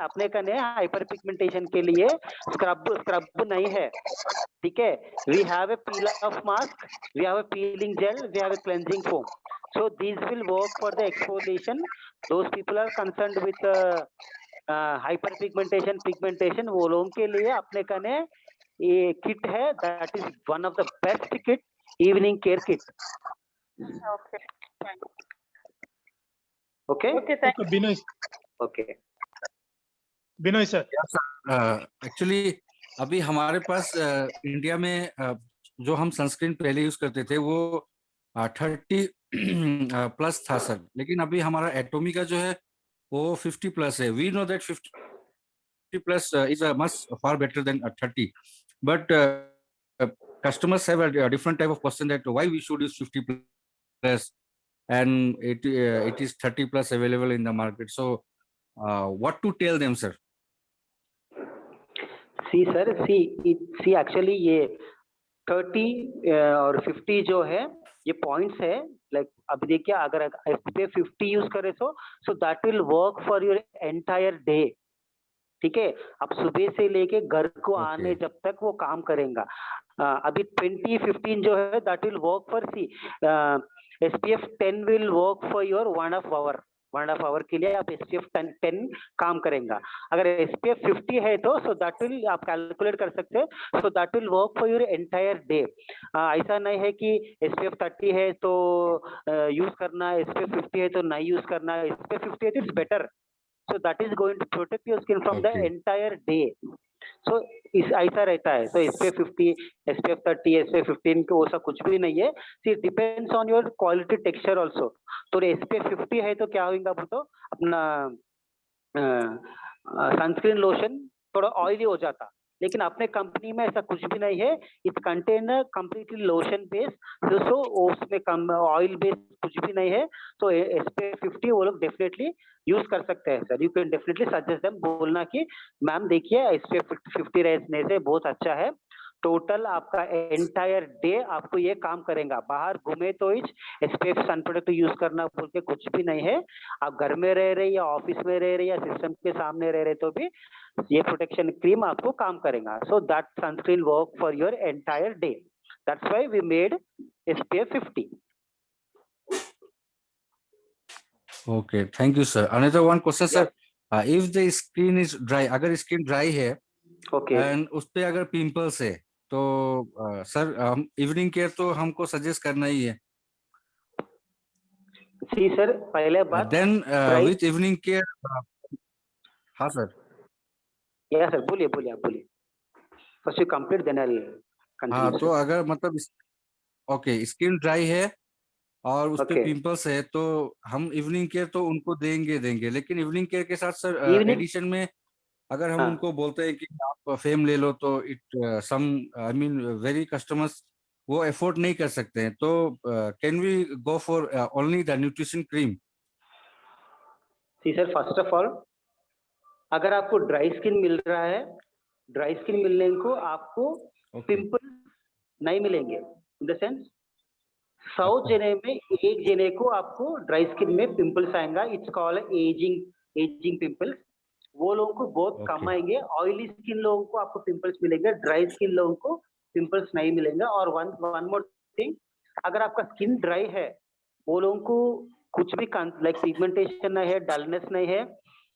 अपने कने हाइपर पिगमेंटेशन के लिए scrub नहीं है ठीक है we have a peel off mask we have a peeling gel we have a cleansing foam so these will work for the exfoliation those people are concerned with hyperpigmentation वो लोगों के लिए अपने कने ये किट है that is one of the best kit evening care kit Okay, fine. okay Okay, thank you. Binoy okay Binoy sir actually अभी हमारे पास इंडिया में जो हम सनस्क्रीन पहले यूज करते थे वो 30 प्लस था सर, लेकिन अभी हमारा एटोमी का जो है वो 50 प्लस है. We know that 50 plus is much far better than 30, but customers have a different type of question that why we should use 50 plus and it is 30 plus available in the market. So what to tell them, sir? see actually ये 30 और 50 जो है ये points है like अभी देखिए अगर SPF 50 use करे so that will work for your entire day ठीक है अब सुबह से लेके घर को आने जब तक वो काम करेगा अभी 20-15 जो है that will work for SPF 10 will work for your 1.5 hour के लिए आप SPF 10 काम करेगा अगर SPF 50 है तो so that will आप कैलकुलेट कर सकते हैं so that will work for your entire day ऐसा नहीं है कि SPF 30 है तो यूज करना SPF 50 है तो नहीं यूज करना SPF 50 है तो it's better so that is going to protect your skin from the entire day so इस ऐसा रहता है so SPF 50 SPF 30 SPF 15 को वो सब कुछ भी नहीं है it depends on your quality texture also तो SPF 50 है तो क्या होगा बोलो अपना सनस्क्रीन लोशन थोड़ा ऑयली हो जाता लेकिन अपने कंपनी में ऐसा कुछ भी नहीं है it's container completely lotion based so उसमें कम ऑयल बेस्ड कुछ भी नहीं है तो SPF 50 वो लोग डेफिनेटली यूज कर सकते हैं sir you can definitely suggest them बोलना कि मैम देखिए SPF 50 रहने से बहुत अच्छा है टोटल आपका एंटायर डे आपको ये काम करेगा बाहर घूमे तो SPF सन प्रोडक्ट यूज करना बोल के कुछ भी नहीं है आप घर में रह रहे या ऑफिस में रह रहे या सिस्टम के सामने रह रहे तो भी ये प्रोटेक्शन क्रीम आपको काम करेगा so that sunscreen work for your entire day that's why we made SPF 50 Okay, thank you, sir. Another one question, sir. If the skin is dry, अगर स्किन ड्राई है okay and उस पे अगर pimples है तो sir हम evening care तो हमको सजेस्ट करना ही है सी सर पहले बात देन विथ इवनिंग केयर हाँ सर या सर बोलिए आप बोलिए first you complete then I will हाँ कंटिन्यू तो अगर मतलब ओके स्किन ड्राई है और उस पे Okay. पिंपल्स है तो हम इवनिंग केयर तो उनको देंगे लेकिन इवनिंग केयर के साथ सर Evening- एडिशन में अगर हम हाँ. उनको बोलते हैं कि आप फेम ले लो तो it some I mean very customers वो एफोर्ड नहीं कर सकते हैं तो can we go for only the nutrition cream see sir first of all अगर आपको ड्राई स्किन मिल रहा है ड्राई स्किन मिलने को आपको पिंपल नहीं मिलेंगे इन द सेंस 100 जने में एक जने को आपको ड्राई स्किन में पिंपल्स आएगा इट्स कॉल्ड एजिंग पिंपल्स वो लोगों को बहुत कम आएंगे ऑयली स्किन लोगों को आपको पिंपल्स मिलेंगे ड्राई स्किन लोगों को पिंपल्स नहीं मिलेंगे और वन मोर थिंग अगर आपका स्किन ड्राई है वो लोगों को कुछ भी लाइक पिगमेंटेशन नहीं है डलनेस नहीं है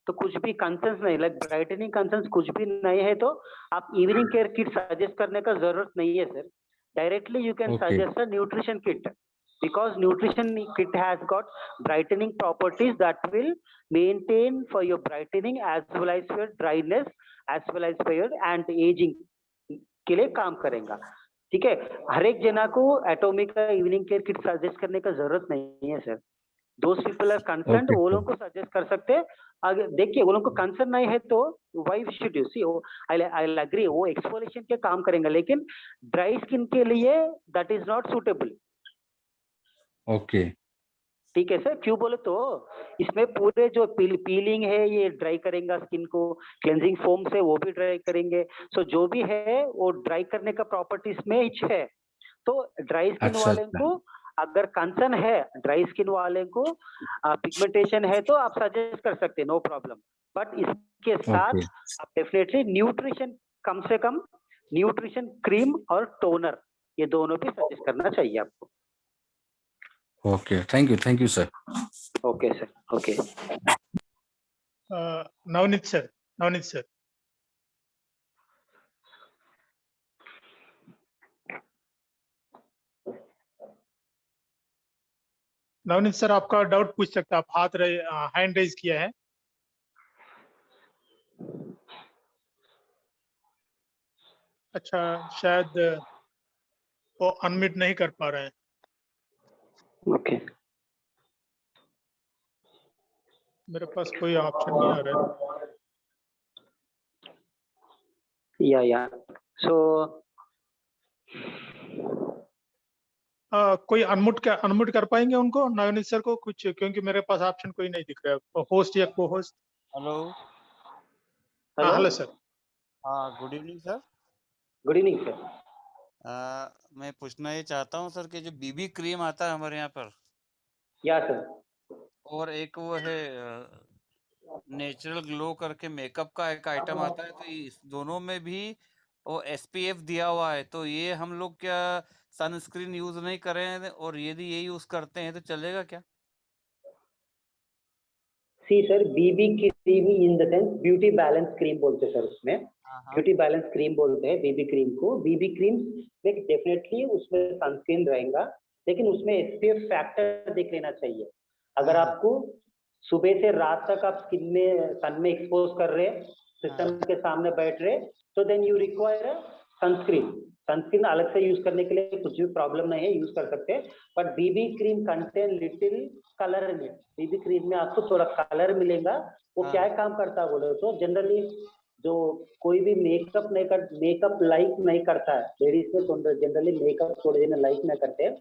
तो कुछ भी कंसर्न्स नहीं लाइक ब्राइटनिंग कंसर्न्स कुछ भी नहीं है तो आप इवनिंग केयर किट सजेस्ट करने का जरूरत नहीं है sir directly you can suggest a nutrition kit because nutrition kit has got brightening properties that will maintain for your brightening as well as your dryness as well as for your anti-aging के लिए काम करेगा ठीक है हर एक जना को atomic का इवनिंग केयर किट सजेस्ट करने का जरूरत नहीं है सर दोस्त पीपल आर कंसर्न्ड वो लोगों को सजेस्ट कर सकते हैं अगर देखिए वो लोगों को कंसर्न नहीं है तो why should you see I will agree वो एक्सफोलिएशन के काम करेंगे लेकिन ड्राई स्किन के लिए that is not suitable okay ठीक है सर, क्यों बोले तो इसमें पूरे जो पीलिंग है ये ड्राई करेगा स्किन को, क्लेंजिंग फोम से वो भी ड्राई करेंगे, सो जो भी है वो ड्राई करने का प्रॉपर्टी इसमें ही है। तो ड्राई स्किन अच्छा वाले को अगर कंसर्न है, ड्राई स्किन वाले को पिगमेंटेशन है तो आप सजेस्ट कर सकते हैं, नो प्रॉब्लम। बट इसके साथ ओके आप डेफिनेटली न्यूट्रिशन, कम से कम न्यूट्रिशन क्रीम और टोनर ये दोनों भी सजेस्ट करना चाहिए आपको। Okay, thank you sir. Okay sir, okay. Navneet sir, Navneet sir. Navneet sir आपका डाउट पूछ सकते हैं, आप हैंड रेज किया है। अच्छा, शायद वो अनम्यूट नहीं कर पा रहे हैं। ओके, मेरे पास कोई ऑप्शन नहीं आ रहा है। या सो कोई अनम्यूट कर पाएंगे उनको, नवनीत सर को कुछ, क्योंकि मेरे पास ऑप्शन कोई नहीं दिख रहा है, होस्ट या को होस्ट। हेलो। हाँ, हेलो सर। हाँ, good evening sir. Good evening sir. मैं पूछना ये चाहता हूँ सर कि जो बीबी क्रीम आता है हमारे यहाँ पर, या सर, और एक वो है नेचुरल ग्लो करके मेकअप का एक आइटम आता है, तो इस दोनों में भी वो एसपीएफ दिया हुआ है, तो ये हम लोग क्या सनस्क्रीन यूज नहीं करें और यदि ये यूज करते हैं तो चलेगा क्या? See sir, BB cream in the sense beauty balance cream बोलते हैं सर, उसमें हाँ हाँ ब्यूटी बैलेंस क्रीम बोलते हैं बीबी क्रीम को। बीबी क्रीम में डेफिनेटली उसमें सनस्क्रीन रहेगा, लेकिन उसमें एसपीएफ फैक्टर देख लेना चाहिए। अगर हाँ आपको सुबह से रात तक आप स्किन में सन में एक्सपोज कर रहे, सिस्टम के सामने बैठ रहे, तो then you require sunscreen. Sunscreen अलग से यूज करने के लिए कुछ भी प्रॉब्लम नहीं है, यूज कर सकते हैं। But BB cream contain little colour में, बीबी क्रीम में आपको थोड़ा कलर मिलेगा। वो हाँ। क्या काम करता है बोले तो, जनरली जो कोई भी मेकअप लाइक नहीं करता है, लेडीज में तो जनरली मेकअप थोड़े दिन लाइक नहीं करते हैं,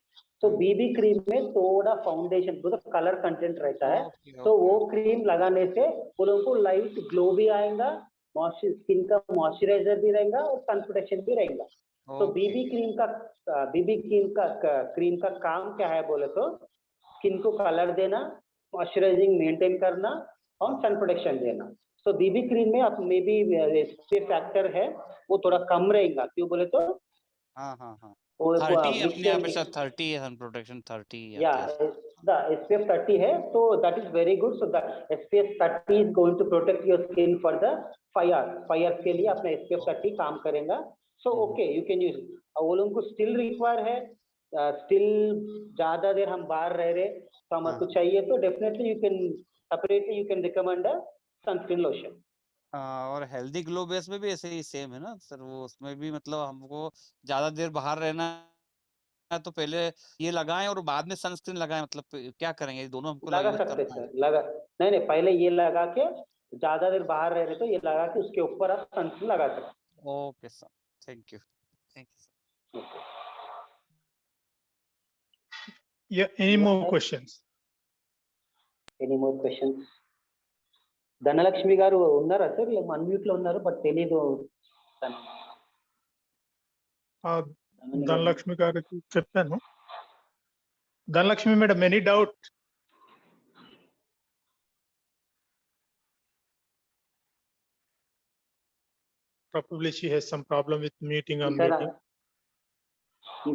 तो बीबी क्रीम में थोड़ा फाउंडेशन मतलब कलर कंटेंट रहता है, ओके तो ओके वो क्रीम लगाने से वो लोगों को लाइट ग्लो भी आएगा, स्किन का मॉइस्चराइजर भी रहेगा और सन प्रोटेक्शन भी रहेगा। तो ओके क्रीम का काम क्या है बोले तो, स्किन को कलर देना, मॉइस्चराइजिंग मेंटेन करना और सन प्रोटेक्शन देना। तो बीबी क्रीम में आप मे बी एसपीएफ फैक्टर है वो थोड़ा कम रहेगा, क्यों बोले तो हाँ हाँ हाँ, वो 30 mix अपने यहाँ पे and- सर 30 है, सन प्रोटेक्शन 30 या आता है। the SPF 30 है, तो that is very good. So the SPF 30 is going to protect your skin for the 5 hours. 5 hours के लिए अपना SPF 30 काम करेगा। So okay, you can use. वो लोगों को still require है, still ज्यादा देर हम बाहर रह रहे तो हमारे को चाहिए, तो definitely you can recommend a sunscreen lotion. और हेल्दी ग्लो बेस में भी ऐसे ही सेम है ना सर, वो उसमें भी मतलब हमको ज्यादा देर बाहर रहना है तो पहले ये लगाएं और बाद में सनस्क्रीन लगाएं, मतलब क्या करेंगे, ये दोनों हमको लगा यूज सकते करना है? सर, नहीं पहले ये लगा के ज्यादा देर बाहर रह रहे तो ये लगा के उसके ऊपर आप सनस्क्रीन लगा सकते। Okay sir, thank you sir. Yeah, any more questions? Any more questions? Dhanalakshmi గారు ఉన్నారా సార్? అన్మ్యూట్ లో ఉన్నారు బట్ తెలీదు. ధనలక్ష్మి గారికి చెప్పాను. Dhanalakshmi madam, any doubt? Probably she has some problem with muting and unmuting.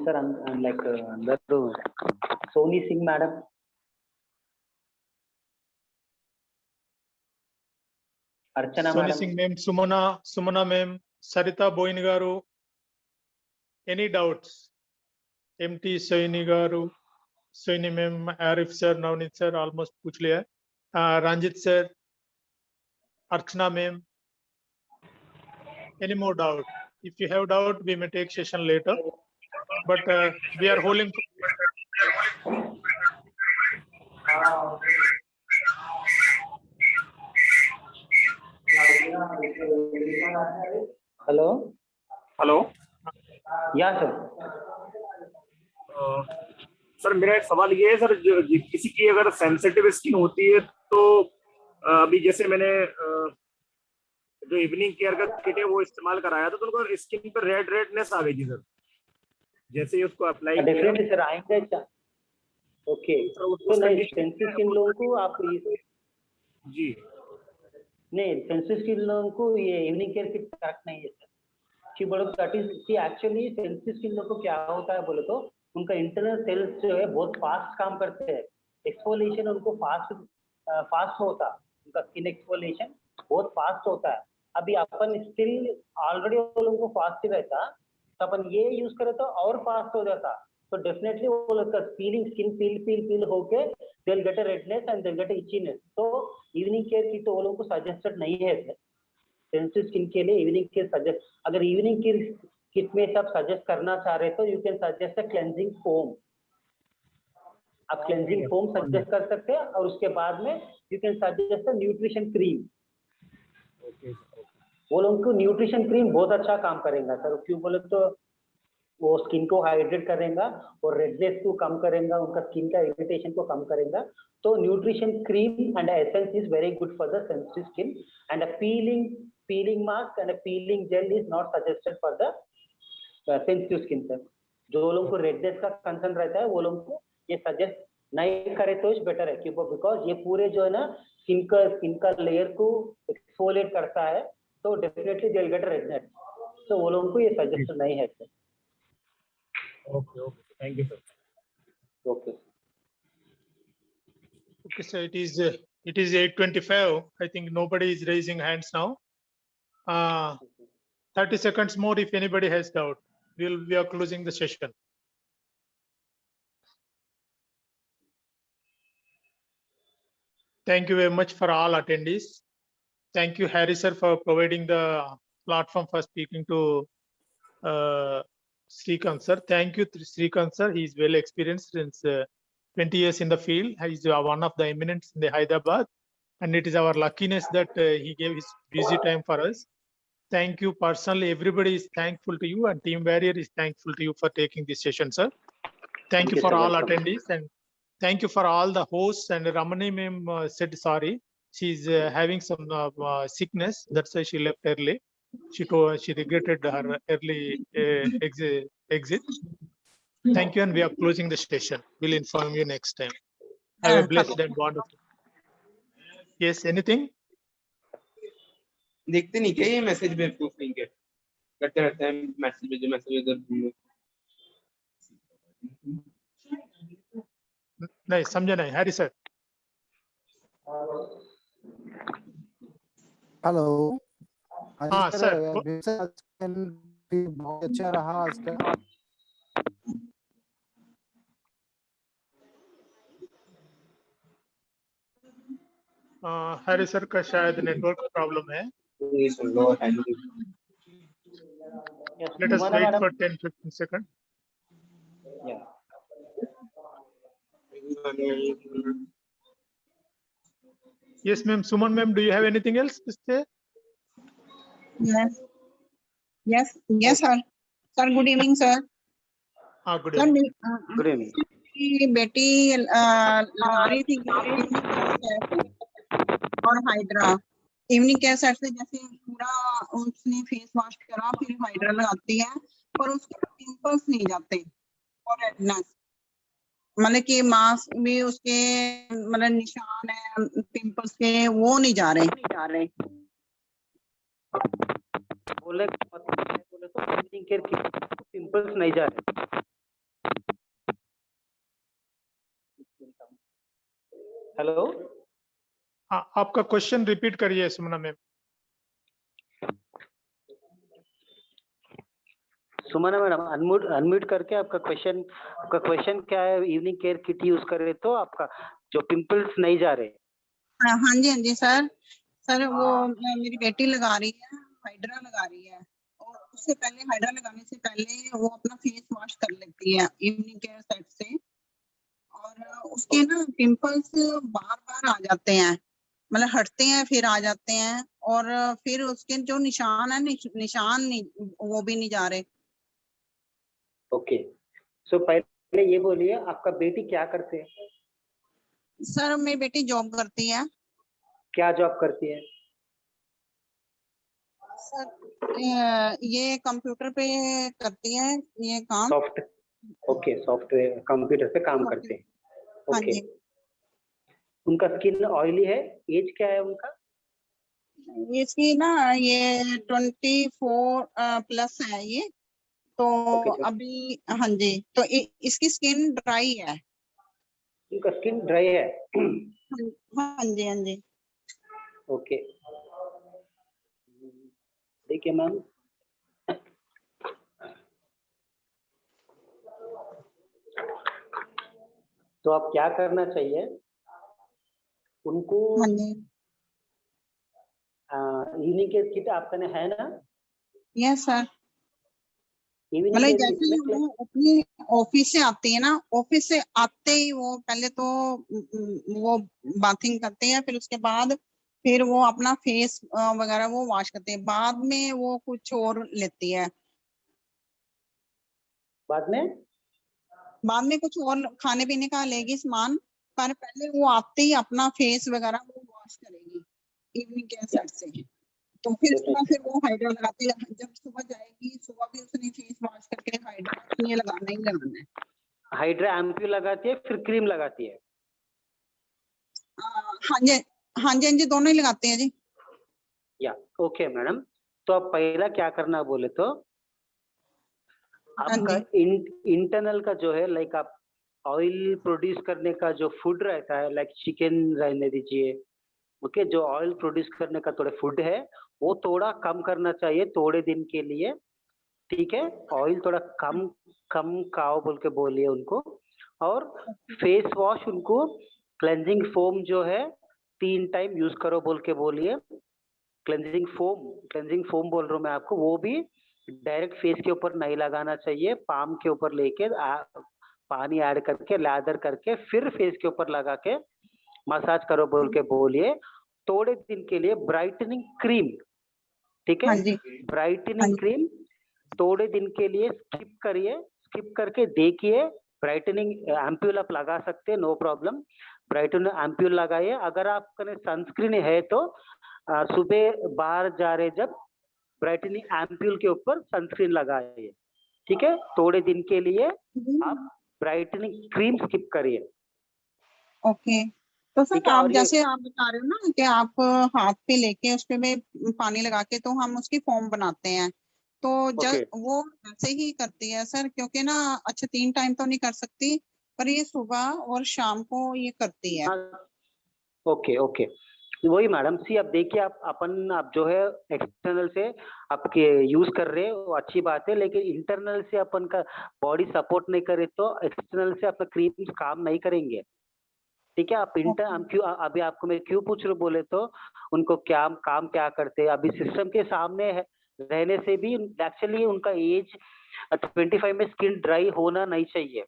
Sir like అందరూ సోనీ సింగ్ మేడం, అర్చన Soni madam, Singh ma'am, Sumana ma'am, Sarita Boyin garu. Any doubts? MT Soini garu, Soini ma'am, Arif sir, Navneet sir, almost पूछ लिया है. Ranjit sir, Archana ma'am. Any more doubt? If you have doubt, we may take session later. But we are holding. Hello Hello. या sir. Sir मेरा एक सवाल ये है sir, किसी की अगर सेंसिटिव स्किन होती है तो अभी जैसे मैंने जो इवनिंग केयर का किट है वो इस्तेमाल कराया था, तो उनको स्किन पर रेडनेस आ गई थी सर, जैसे ही उसको अप्लाई किया। डेफिनेटली सर आएंगे। ओके, तो नहीं सेंसिटिव स्किन लोगों को आप जी नहीं, सेंसिटिव स्किन लोगों को ये इवनिंग केयर किट करेक्ट नहीं है सर। कि बोलो दैट इज कि एक्चुअली सेंसिटिव स्किन लोगों को क्या होता है बोले तो उनका इंटरनल सेल्स जो है बहुत फास्ट काम करते हैं, एक्सफोलिएशन उनको फास्ट होता है, उनका स्किन एक्सफोलिएशन बहुत फास्ट होता है। अभी अपन स्टिल ऑलरेडी वो लोगों को फास्ट ही रहता, तो अपन ये यूज करें तो और फास्ट हो जाता, तो डेफिनेटली वो लोग का पीलिंग स्किन पील होके दे will get a redness and they will get a itchiness. तो इवनिंग केयर की तो वो लोगों को सजेस्टेड नहीं है सेंसिटिव स्किन के लिए इवनिंग केयर सजेस्ट। अगर इवनिंग केयर किट में सब सजेस्ट करना चाह रहे तो you can suggest a cleansing foam, आप क्लेंजिंग फोम सजेस्ट कर सकते हैं, और उसके बाद में you can suggest a nutrition cream. वो लोगों को न्यूट्रिशन क्रीम बहुत अच्छा काम करेगा सर, क्यों बोले तो वो स्किन को हाइड्रेट करेगा और रेडनेस को कम करेगा, उनका स्किन का इरिटेशन को कम करेगा। तो nutrition cream and essence is very good for the sensitive skin, and a peeling mask and a peeling gel is not suggested for the sensitive skin sir। जो लोगों को रेडनेस का कंसर्न रहता है वो लोगों को ये सजेस्ट नहीं करे तो बेटर है, क्योंकि बिकॉज ये पूरे जो है ना स्किन का लेयर को एक्सफोलिएट करता है, तो definitely they will gate redness, तो वो लोगों को ये सजेस्ट नहीं है sir. Okay thank you sir. Okay Okay, so it is 8:25. I think nobody is raising hands now. 30 seconds more if anybody has doubt. We are closing the session. Thank you very much for all attendees. Thank you, Harry sir, for providing the platform for speaking to Srikanth sir. Thank you, Srikanth sir. He is well experienced since 20 years in the field. He is one of the eminents in the Hyderabad, and it is our luckiness that he gave his busy time for us. Thank you personally. Everybody is thankful to you, and Team Warrior is thankful to you for taking this session, sir. Thank you for all attendees, and thank you for all the hosts. And Ramani ma'am said sorry. She's having some sickness. That's why she left early. She regretted her early exit. Thank you, and we are closing the session. We'll inform you next time. Have a blessed and wonderful. Yes, anything? देखते नहीं क्या ये message में proof नहीं के करते रहते हैं मैसेज इधर। नहीं समझा नहीं हैरी सर। हेलो हाँ सर। बहुत अच्छा रहा आज का। हैरी सर का शायद नेटवर्क प्रॉब्लम है। Let us wait for 10-15 seconds. Yes, ma'am. Suman, ma'am, do you have anything else to say? Yes, sir. Sir, good evening, sir. Good evening. Good evening. मेरी बेटी लगा रही थी और हाइड्रा इवनिंग केयर सेट से, जैसे पूरा उसने फेस वॉश करा फिर हाइड्रा लगाती है, पर उसके पिंपल्स नहीं जाते और रेडनेस, मतलब कि मास्क भी उसके मतलब निशान है पिंपल्स के, वो नहीं जा रहे। बोले तो इवनिंग केयर किट पिंपल्स नहीं जा रहे। हेलो, आपका क्वेश्चन रिपीट करिए Sumana ma'am. Sumana madam unmute करके आपका क्वेश्चन क्या है? इवनिंग केयर किट यूज करे तो आपका जो पिंपल्स नहीं जा रहे। हाँ जी सर वो मेरी बेटी लगा रही है, हाइड्रा लगा रही है, और उससे पहले हाइड्रा लगाने से पहले वो अपना फेस वॉश कर लेती है इवनिंग केयर सेट से, और उसके ना पिंपल्स बार आ जाते हैं, मतलब हटते हैं फिर आ जाते हैं, और फिर उसके जो निशान है निशान नहीं, वो भी नहीं जा रहे। ओके, सो पहले पहले ये बोलिए आपका बेटी क्या करते हैं? सर मेरी बेटी जॉब करती है। क्या जॉब करती है? सर ये कंप्यूटर पे करती है ये काम। ओके, सॉफ्टवेयर कंप्यूटर पे काम करते हैं। हाँ ओके, जी। उनका स्किन ऑयली है, एज क्या है उनका? इसकी ना ये 24 प्लस है ये तो Okay, अभी। हाँ जी, तो इसकी स्किन ड्राई है। उनका स्किन ड्राई है। हाँ जी, हाँ जी। ओके, देखिए मैम, तो आप क्या करना चाहिए उनको? हाँ जी। इवनिंग के किट आपका ने है ना? Yes sir. इवनिंग मतलब के जैसे ही वो अपनी ऑफिस से आती है ना, ऑफिस से आते ही वो पहले तो वो बाथिंग करते हैं, फिर उसके बाद फिर वो अपना फेस वगैरह वो वॉश करते हैं, बाद में वो कुछ और लेती है। बाद में कुछ और खाने पीने का लेगी सामान, पर पहले वो आते ही अपना फेस वगैरह वो वॉश करेगी इवनिंग के सेट से। तो फिर उसके बाद फिर वो हाइड्रा लगाती है। जब सुबह जाएगी, सुबह भी उसने फेस वॉश करके हाइड्रा ये लगाना ही लगाना है। हाइड्रा एम्प्यू लगाती है, फिर क्रीम लगाती है। हाँ जी, हाँ जी, हाँ जी, दोनों ही लगाते हैं जी। या ओके मैडम, तो आप पहला क्या करना बोले तो आपका इंटरनल का जो है, लाइक आप ऑयल प्रोड्यूस करने का जो फूड रहता है, लाइक चिकन रहने दीजिए। ओके, जो ऑयल प्रोड्यूस करने का थोड़ा फूड है वो थोड़ा कम करना चाहिए थोड़े दिन के लिए, ठीक है? ऑयल थोड़ा कम कम खाओ बोल के बोलिए उनको। और फेस वॉश उनको क्लेंजिंग फोम जो है 3 टाइम यूज करो बोल के बोलिए। क्लेंजिंग फोम बोल रहा हूँ मैं आपको, वो भी डायरेक्ट फेस के ऊपर नहीं लगाना चाहिए, पाम के ऊपर लेके पानी ऐड करके लैदर करके फिर फेस के ऊपर लगा के मसाज करो बोल के बोलिए थोड़े दिन के लिए। ब्राइटनिंग क्रीम, ठीक है? ब्राइटनिंग क्रीम थोड़े दिन के लिए स्किप करिए, स्किप करके देखिए। ब्राइटनिंग एम्प्यूल आप लगा सकते हैं, नो प्रॉब्लम। ब्राइटनिंग एम्प्यूल लगाइए। अगर आपका सनस्क्रीन है तो सुबह बाहर जा रहे जब ब्राइटनिंग एम्प्यूल के ऊपर सनस्क्रीन लगाइए, ठीक है? थोड़े दिन के लिए आप ब्राइटनिंग क्रीम स्किप करिए। ओके, तो सर ठीक है, आप और ये जैसे आप बता रहे हो ना कि आप हाथ पे लेके उस पे में पानी लगा के तो हम उसकी फोम बनाते हैं, तो जब वो ऐसे ही करती है सर, क्योंकि ना अच्छा 3 टाइम तो नहीं कर सकती, पर ये सुबह और शाम को ये करती है। ओके ओके, वही मैडम सी, अब देखिए आप जो है एक्सटर्नल से आपके यूज कर रहे हैं वो अच्छी बात है, लेकिन इंटरनल से अपन का बॉडी सपोर्ट नहीं करे तो एक्सटर्नल से अपना क्रीम्स काम नहीं करेंगे, ठीक है? आप हम क्यों अभी आपको मैं क्यों पूछ रहा बोले तो उनको क्या काम क्या करते हैं अभी सिस्टम के सामने है रहने से भी एक्चुअली उनका एज 25 में स्किन ड्राई होना नहीं चाहिए।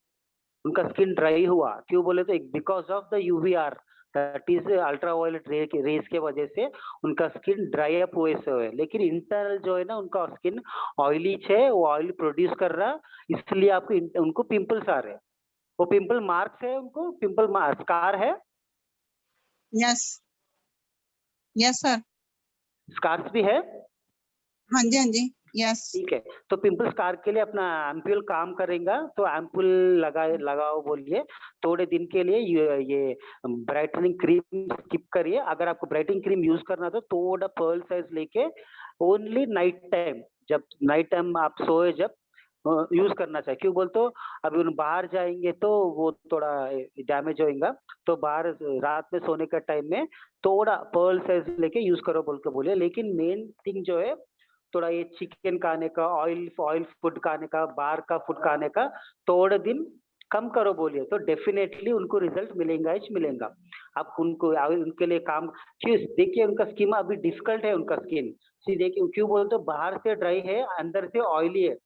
उनका स्किन ड्राई हुआ क्यों बोले तो because of the UVR, that is ultraviolet rays के वजह से उनका स्किन ड्राई अप हुए से है। लेकिन इंटरनल जो है ना उनका स्किन ऑयली है, वो ऑयल प्रोड्यूस कर रहा, इसलिए आपको उनको पिंपल्स आ रहे हैं। वो पिंपल मार्क्स है, उनको पिंपल स्कार है। यस यस सर, स्कार्स भी है। हाँ जी, हाँ जी, यस। ठीक है, तो पिंपल स्कार के लिए अपना एम्प्यूल काम करेगा, तो एम्प्यूल लगाओ बोलिए थोड़े दिन के लिए। ये ब्राइटनिंग क्रीम स्किप करिए। अगर आपको ब्राइटनिंग क्रीम यूज करना तो थोड़ा पर्ल साइज लेके ओनली नाइट टाइम, जब नाइट टाइम आप सोए जब यूज करना चाहिए। क्यों बोलते हो अभी उन बाहर जाएंगे तो वो थोड़ा डैमेज होएगा, तो बाहर रात में सोने का टाइम में थोड़ा पर्ल साइज लेके यूज करो बोल के बोलिए। लेकिन मेन थिंग जो है थोड़ा ये चिकन खाने का, ऑयल फूड खाने का, बाहर का फूड खाने का थोड़े दिन कम करो बोलिए, तो डेफिनेटली उनको रिजल्ट मिलेगा ही मिलेगा। आप उनको उनके लिए काम क्यों देखिए, उनका स्किन अभी डिफिकल्ट है उनका स्किन। देखिए क्यों बोले तो बाहर से ड्राई है, अंदर से ऑयली है।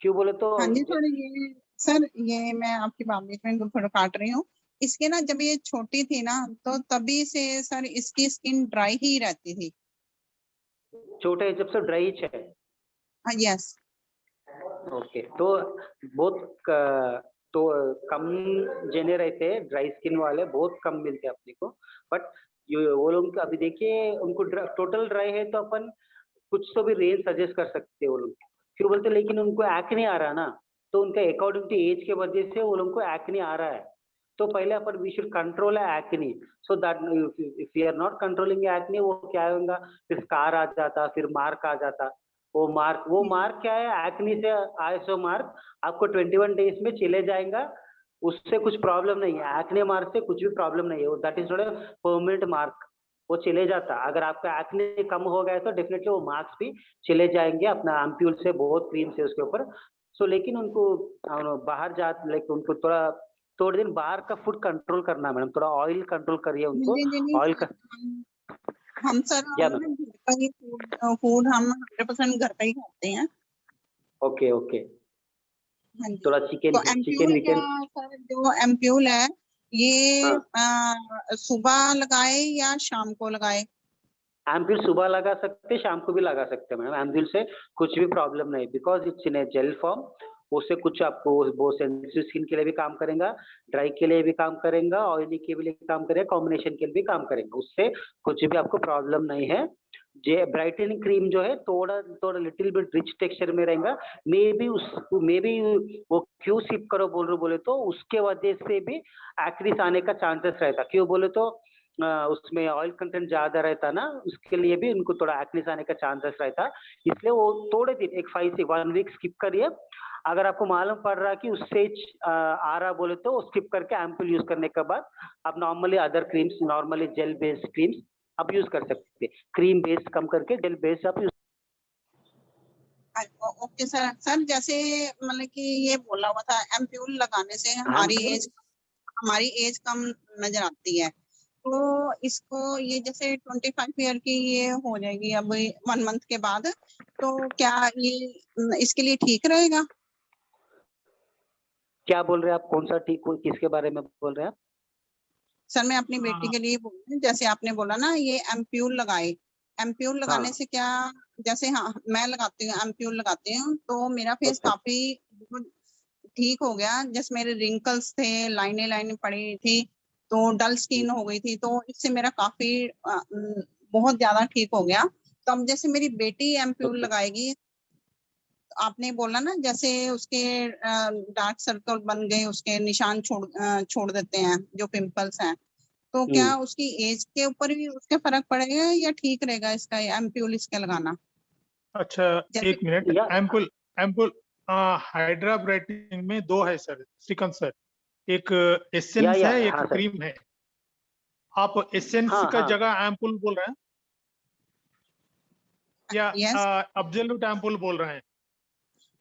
क्यों बोले तो हाँ जी सर, ये मैं आपकी बात बीच में थोड़ा काट रही हूँ। इसके ना जब ये छोटी थी ना तो तभी से सर इसकी स्किन ड्राई ही रहती थी। छोटे जब से ड्राई है। यस। ओके, तो बहुत तो कम जने रहते हैं ड्राई स्किन वाले, बहुत कम मिलते हैं अपने को। बट वो लोग अभी देखिए उनको टोटल ड्राई है तो अपन कुछ तो भी रेंज सजेस्ट कर सकते हैं वो लोग, क्यों बोलते, लेकिन उनको एक्ने आ रहा ना, तो उनका अकॉर्डिंग टू एज के वजह से वो लोग को एक्ने आ रहा है। तो पहले अपन we should control acne, so that if you are not controlling acne, वो क्या होगा, फिर स्कार आ जाता, फिर मार्क आ जाता। वो मार्क क्या है, एक्ने से आए सो मार्क आपको 21 डेज में चले जाएगा, उससे कुछ प्रॉब्लम नहीं है। एक्ने मार्क से कुछ भी प्रॉब्लम नहीं है, that is not a permanent mark, वो चले जाता। अगर आपका एक्ने कम हो गया तो डेफिनेटली वो मार्क्स भी चले जाएंगे अपना एम्प्यूल से, बहुत क्रीम से उसके ऊपर। सो लेकिन उनको बाहर जा, लाइक उनको थोड़े दिन बाहर का फूड कंट्रोल करना है मैडम, थोड़ा ऑयल कंट्रोल करिए उनको। ऑयल का हम सर या घर का ही फूड हम 100% घर का ही खाते हैं। ओके ओके, हाँ जी। थोड़ा चिकन तो चिकन एम्प्यूल क्या विकन। सर, जो एम्प्यूल है ये सुबह लगाए या शाम को लगाए? एम्प्यूल सुबह लगा सकते, शाम को भी लगा सकते हैं मैडम। एम्प्यूल से कुछ भी प्रॉब्लम नहीं, because it's in A jail form. उससे कुछ आपको वो सेंसिटिव स्किन के लिए भी काम करेगा, ड्राई के लिए भी काम करेगा, ऑयली के लिए भी काम करेगा, कॉम्बिनेशन के लिए भी काम करेगा, उससे कुछ भी आपको प्रॉब्लम नहीं है। जे ब्राइटनिंग क्रीम जो है थोड़ा लिटिल बिट रिच टेक्सचर में रहेगा। मे बी वो क्यों सिप करो बोले तो उसके वजह से भी एक्रिस आने का चांसेस रहता, क्यों बोले तो उसमें ऑयल कंटेंट ज्यादा रहता ना, उसके लिए भी उनको थोड़ा एक्निस आने का चांसेस रहता। इसलिए वो थोड़े दिन, एक 5 से 1 वीक स्किप करिए। अगर आपको मालूम पड़ रहा कि उससे आ रहा बोले तो स्किप करके एम्पूल यूज करने के बाद आप normally other creams, normally gel based creams आप यूज कर सकते हैं। क्रीम बेस्ड कम करके जेल बेस्ड आप यूज। Okay sir. सर जैसे मतलब कि ये बोला हुआ था एम्प्यूल लगाने से हमारी एज कम नजर आती है, तो इसको ये जैसे 25 ईयर की ये हो जाएगी अब 1 मंथ के बाद, तो क्या ये इसके लिए ठीक रहेगा? क्या बोल रहे हैं आप, कौन सा ठीक, किसके बारे में बोल रहे हैं आप? सर मैं अपनी बेटी के लिए बोल रही हूँ, जैसे आपने बोला ना ये एम्प्यूल लगाए, एम्प्यूल लगाने से क्या, जैसे हाँ मैं लगाती हूँ, एम्प्यूल लगाती हूँ तो मेरा फेस काफी ठीक हो गया। जैसे मेरे रिंकल्स थे, लाइनें पड़ी थी, तो डल स्किन हो गई थी, तो इससे मेरा काफी बहुत ज्यादा ठीक हो गया। तो अब जैसे मेरी बेटी एम्प्यूल लगाएगी, आपने बोला ना जैसे उसके डार्क सर्कल बन गए, उसके निशान छोड़ देते हैं जो पिंपल्स हैं, तो क्या उसकी एज के ऊपर भी उसके फर्क पड़ेगा या ठीक रहेगा इसका एम्प्यूल इसका लगाना? अच्छा एक मिनट, एम्पुल हाइड्रा ब्राइटनिंग में 2 है सर श्रीकांत सर, एक एसेंस है, एक क्रीम है। आप एसेंस का जगह एम्पुल बोल रहे हैं या अब्सोल्यूट एम्पुल बोल रहे हैं?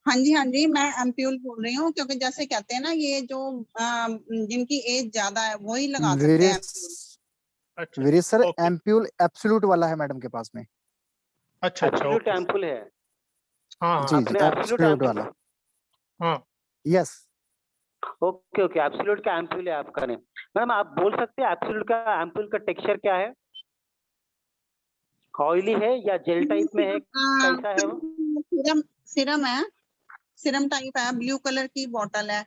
हाँ जी, मैं एम्प्यूल बोल रही हूँ, क्योंकि जैसे कहते हैं ना ये जो जिनकी एज ज्यादा है वही लगा सकते हैं। अच्छा वीरेश सर एम्प्यूल एब्सोल्यूट वाला है मैडम के पास में। अच्छा एब्सोल्यूट एम्पूल है। हाँ जी एब्सोल्यूट वाला। हाँ यस ओके ओके, एब्सोल्यूट का एम्पूल है आपका ने। मैडम आप बोल सकते हैं एब्सोल्यूट का एम्पूल का टेक्सचर क्या है, ऑयली है या जेल टाइप में है, कैसा है वो? सिरम है, सिरम टाइप है, ब्लू कलर की बोतल है।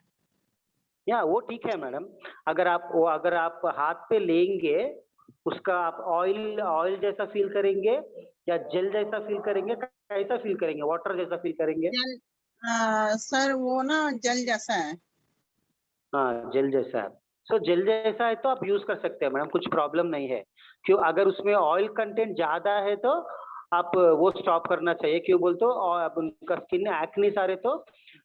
या वो ठीक है मैडम। अगर आप हाथ पे लेंगे उसका आप ऑयल जैसा फील करेंगे या जेल जैसा फील करेंगे, कैसा फील करेंगे, वाटर जैसा फील करेंगे? सर वो ना जेल जैसा है। हाँ जेल जैसा है। सो जेल जैसा है तो आप यूज कर सकते हैं मैडम, कुछ प्रॉब्लम नहीं है। क्यों, अगर उसमें ऑयल कंटेंट ज्यादा है तो आप वो स्टॉप करना चाहिए, क्यों बोलते हो, और अब उनका स्किन एक्ने सारे तो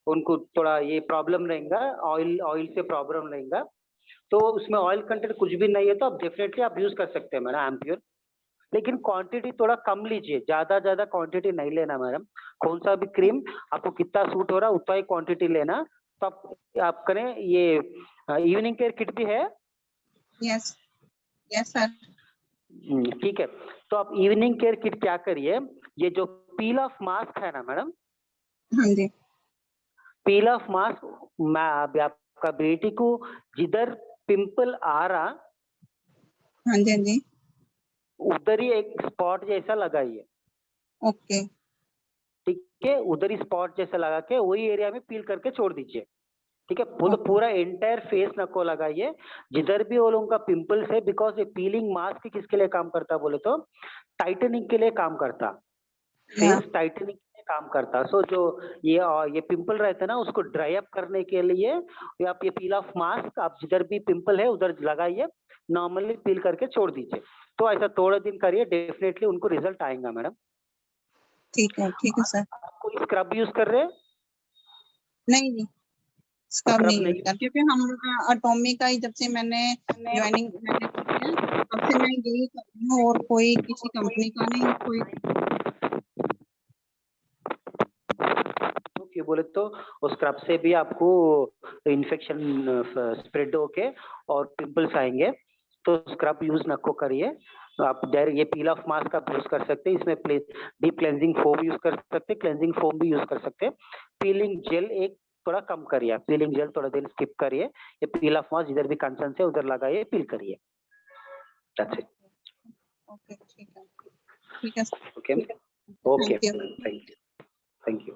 उनको थोड़ा ये प्रॉब्लम रहेगा, ऑयल से प्रॉब्लम रहेगा। तो उसमें ऑयल कंटेंट कुछ भी नहीं है तो आप डेफिनेटली आप यूज कर सकते हैं मैडम एम्प्योर, लेकिन क्वांटिटी थोड़ा कम लीजिए, ज्यादा क्वांटिटी नहीं लेना मैडम। कौन सा भी क्रीम आपको कितना सूट हो रहा है उतना ही क्वांटिटी लेना। तो आप करें ये इवनिंग केयर किट भी है? Yes sir. ठीक है, तो आप इवनिंग केयर किट क्या करिए, ये जो पील ऑफ मास्क है ना मैडम, हाँ जी, पील ऑफ मास्क मैं आपका बेटी को जिधर पिंपल आ रहा, हाँ जी, उधर ही एक स्पॉट जैसा लगाइए। ओके ठीक है, उधर ही स्पॉट जैसा लगा के वही एरिया में पील करके छोड़ दीजिए। ठीक है, वो तो पूरा एंटायर फेस नको लगाइए, जिधर भी वो लोगों का पिंपल्स है, बिकॉज ये पीलिंग मास्क किसके लिए काम करता है बोले तो टाइटनिंग के लिए काम करता, फेस टाइटनिंग के लिए काम करता। सो जो ये पिंपल रहता है ना, उसको ड्राई अप करने के लिए आप ये पील ऑफ मास्क आप जिधर भी पिंपल है उधर लगाइए, नॉर्मली पील करके छोड़ दीजिए। तो ऐसा थोड़े दिन करिए, डेफिनेटली उनको रिजल्ट आएगा मैडम। ठीक है सर। आप कोई स्क्रब यूज कर रहे हैं? नहीं स्क्रब Scrub नहीं नहीं यूज करती, क्योंकि हम एटॉमी का ही जब से मैंने ज्वाइनिंग मैंने की है तब से मैं यही कर रही हूँ, और कोई किसी कंपनी का नहीं कोई। क्यों बोले तो उस स्क्रब से भी आपको इन्फेक्शन स्प्रेड होके और पिंपल्स आएंगे, तो स्क्रब यूज नको करिए। आप डायरेक्ट ये पील ऑफ मास्क आप यूज कर सकते हैं, इसमें डीप क्लेंजिंग फोम यूज कर सकते हैं, क्लेंजिंग फोम भी यूज कर सकते हैं। पीलिंग जेल एक थोड़ा कम करिए, पीलिंग जेल थोड़ा दिन स्किप करिए, ये पील ऑफ मास्क जिधर भी कंसर्न है उधर लगाइए, पील करिए। That's it. ओके ठीक है okay okay, thank you. Thank you.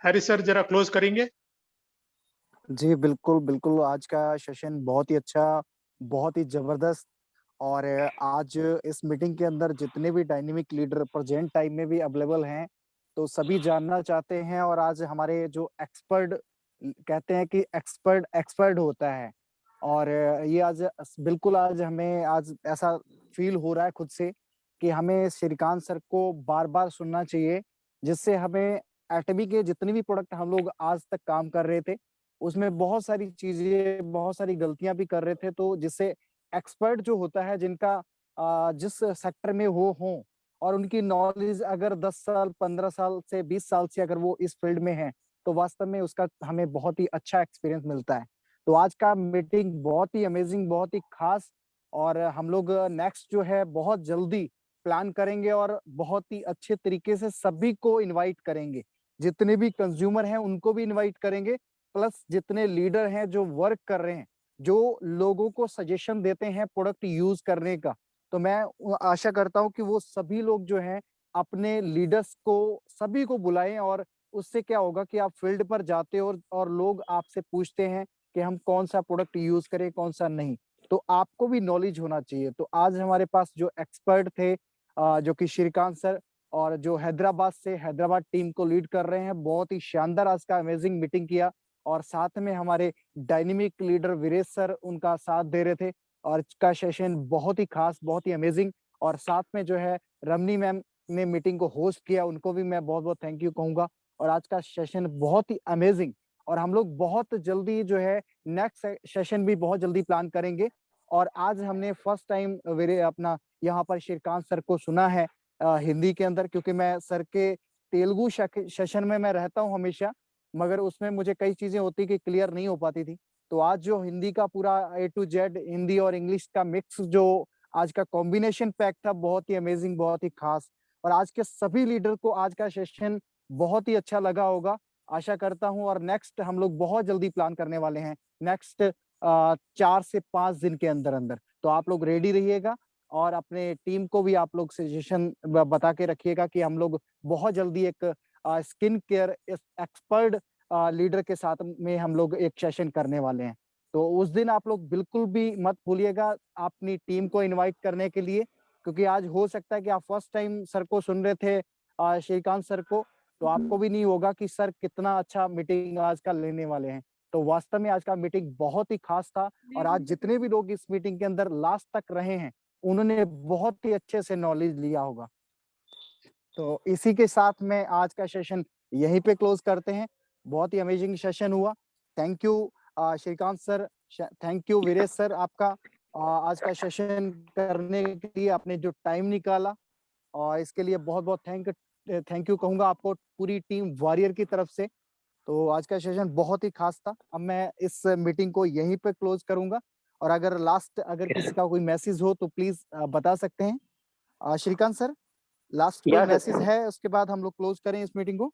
Hari sir जरा क्लोज करेंगे। जी बिल्कुल, आज का सेशन बहुत ही अच्छा, बहुत ही जबरदस्त। और आज इस मीटिंग के अंदर जितने भी डायनेमिक लीडर प्रेजेंट टाइम में भी अवेलेबल हैं, तो सभी जानना चाहते हैं। और आज हमारे जो एक्सपर्ट कहते हैं कि एक्सपर्ट होता है, और ये आज बिल्कुल आज हमें आज ऐसा फील हो रहा है खुद से कि हमें श्रीकांत सर को बार-बार सुनना चाहिए, जिससे हमें एटमी के जितने भी प्रोडक्ट हम लोग आज तक काम कर रहे थे, उसमें बहुत सारी चीजें, बहुत सारी गलतियां भी कर रहे थे, तो जिससे एक्सपर्ट जो होता है जिनका जिस सेक्टर में वो हों, और उनकी नॉलेज अगर 10 साल 15 साल से 20 साल से अगर वो इस फील्ड में हैं, तो वास्तव में उसका हमें बहुत ही अच्छा एक्सपीरियंस मिलता है। तो आज का मीटिंग बहुत ही अमेजिंग, बहुत ही खास, और हम लोग नेक्स्ट जो है बहुत जल्दी प्लान करेंगे और बहुत ही अच्छे तरीके से सभी को इनवाइट करेंगे, जितने भी कंज्यूमर हैं उनको भी इनवाइट करेंगे, प्लस जितने लीडर हैं जो वर्क कर रहे हैं, जो लोगों को सजेशन देते हैं प्रोडक्ट यूज करने का, तो मैं आशा करता हूं कि वो सभी लोग जो हैं अपने लीडर्स को सभी को बुलाएं। और उससे क्या होगा कि आप फील्ड पर जाते हो और लोग आपसे पूछते हैं कि हम कौन सा प्रोडक्ट यूज करें, कौन सा नहीं, तो आपको भी नॉलेज होना चाहिए। तो आज हमारे पास जो एक्सपर्ट थे जो कि श्रीकांत सर, और जो हैदराबाद से हैदराबाद टीम को लीड कर रहे हैं, बहुत ही शानदार आज का अमेजिंग मीटिंग किया। और साथ में हमारे डायनेमिक लीडर वीरेश सर उनका साथ दे रहे थे, और इसका सेशन बहुत ही खास, बहुत ही अमेजिंग। और साथ में जो है रमनी मैम ने मीटिंग को होस्ट किया, उनको भी मैं बहुत बहुत थैंक यू कहूंगा। और आज का सेशन बहुत ही अमेजिंग, और हम लोग बहुत जल्दी जो है नेक्स्ट सेशन भी बहुत जल्दी प्लान करेंगे। और आज हमने फर्स्ट टाइम मेरे अपना यहाँ पर श्रीकांत सर को सुना है हिंदी के अंदर, क्योंकि मैं सर के तेलुगु सेशन में मैं रहता हूँ हमेशा, मगर उसमें मुझे कई चीजें होती कि क्लियर नहीं हो पाती थी। तो आज जो हिंदी का पूरा A to Z हिंदी और इंग्लिश का मिक्स जो आज का कॉम्बिनेशन पैक था, बहुत ही अमेजिंग, बहुत ही खास। और आज के सभी लीडर को आज का सेशन बहुत ही अच्छा लगा होगा, आशा करता हूं। और नेक्स्ट हम लोग बहुत जल्दी प्लान करने वाले हैं, नेक्स्ट 4 से 5 दिन के अंदर अंदर। तो आप लोग रेडी रहिएगा, और अपने टीम को भी आप लोग सजेशन बता के रखिएगा कि हम लोग बहुत जल्दी एक स्किन केयर एक्सपर्ट लीडर के साथ में हम लोग एक सेशन करने वाले हैं। तो उस दिन आप लोग बिल्कुल भी मत भूलिएगा अपनी टीम को इनवाइट करने के लिए, क्योंकि आज हो सकता है कि आप फर्स्ट टाइम सर को सुन रहे थे, श्रीकांत सर को, तो आपको भी नहीं होगा कि सर कितना अच्छा मीटिंग आज का लेने वाले हैं। तो वास्तव में आज का मीटिंग बहुत ही खास था, और आज जितने भी लोग इस मीटिंग के अंदर लास्ट तक रहे हैं, उन्होंने बहुत ही अच्छे से नॉलेज लिया होगा। तो इसी के साथ में आज का सेशन यहीं पे क्लोज करते हैं। बहुत ही अमेजिंग सेशन हुआ। Thank you Srikanth sir, thank you Veeresh sir, आपका आज का सेशन करने के लिए आपने जो टाइम निकाला, और इसके लिए बहुत बहुत थैंक यू कहूंगा आपको पूरी टीम वॉरियर की तरफ से। तो आज का सेशन बहुत ही खास था। अब मैं इस मीटिंग को यहीं पे क्लोज करूंगा, और अगर किसी का कोई मैसेज हो तो प्लीज बता सकते हैं। श्रीकांत सर, लास्ट कोई मैसेज है, उसके बाद हम लोग क्लोज करें इस मीटिंग को।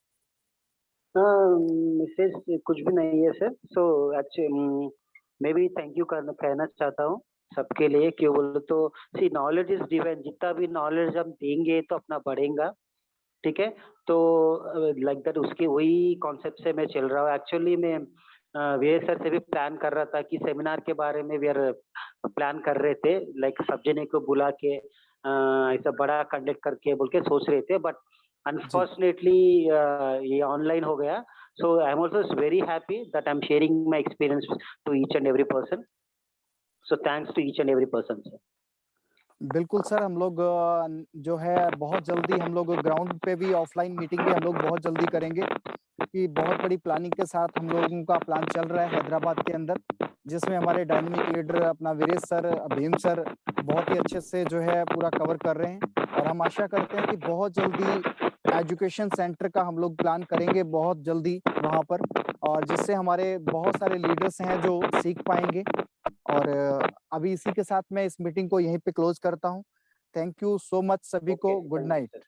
मैसेज कुछ भी नहीं है सर। सो एक्चुअली मैं भी थैंक यू कहना चाहता हूँ सबके लिए, क्यों बोले तो सी नॉलेज इज डिवाइन, जितना भी नॉलेज हम देंगे तो अपना बढ़ेगा। ठीक है। तो लाइक दैट उसकी वही कॉन्सेप्ट से मैं चल रहा हूँ। एक्चुअली मैं वीए सर से भी प्लान कर रहा था कि सेमिनार के बारे में भी प्लान कर रहे थे, लाइक सब जने को बुला के ऐसा बड़ा कंडक्ट करके बोल के सोच रहे थे, बट अनफॉर्चुनेटली ये ऑनलाइन हो गया। So I am also very happy that I am sharing my experience to each and every person. So thanks to each and every person sir. बिल्कुल सर, हम लोग जो है बहुत जल्दी हम लोग ग्राउंड पे भी ऑफलाइन मीटिंग भी हम लोग बहुत जल्दी करेंगे, क्योंकि बहुत बड़ी प्लानिंग के साथ हम लोगों का प्लान चल रहा है हैदराबाद के अंदर, जिसमें हमारे डायनेमिक लीडर अपना वीरेश सर, भीम सर बहुत ही अच्छे से जो है पूरा कवर कर रहे हैं। और हम आशा करते हैं कि बहुत जल्दी एजुकेशन सेंटर का हम लोग प्लान करेंगे बहुत जल्दी वहाँ पर, और जिससे हमारे बहुत सारे लीडर्स हैं जो सीख पाएंगे। और अभी इसी के साथ मैं इस मीटिंग को यहीं पे क्लोज करता हूँ। थैंक यू सो मच सभी को। Good night.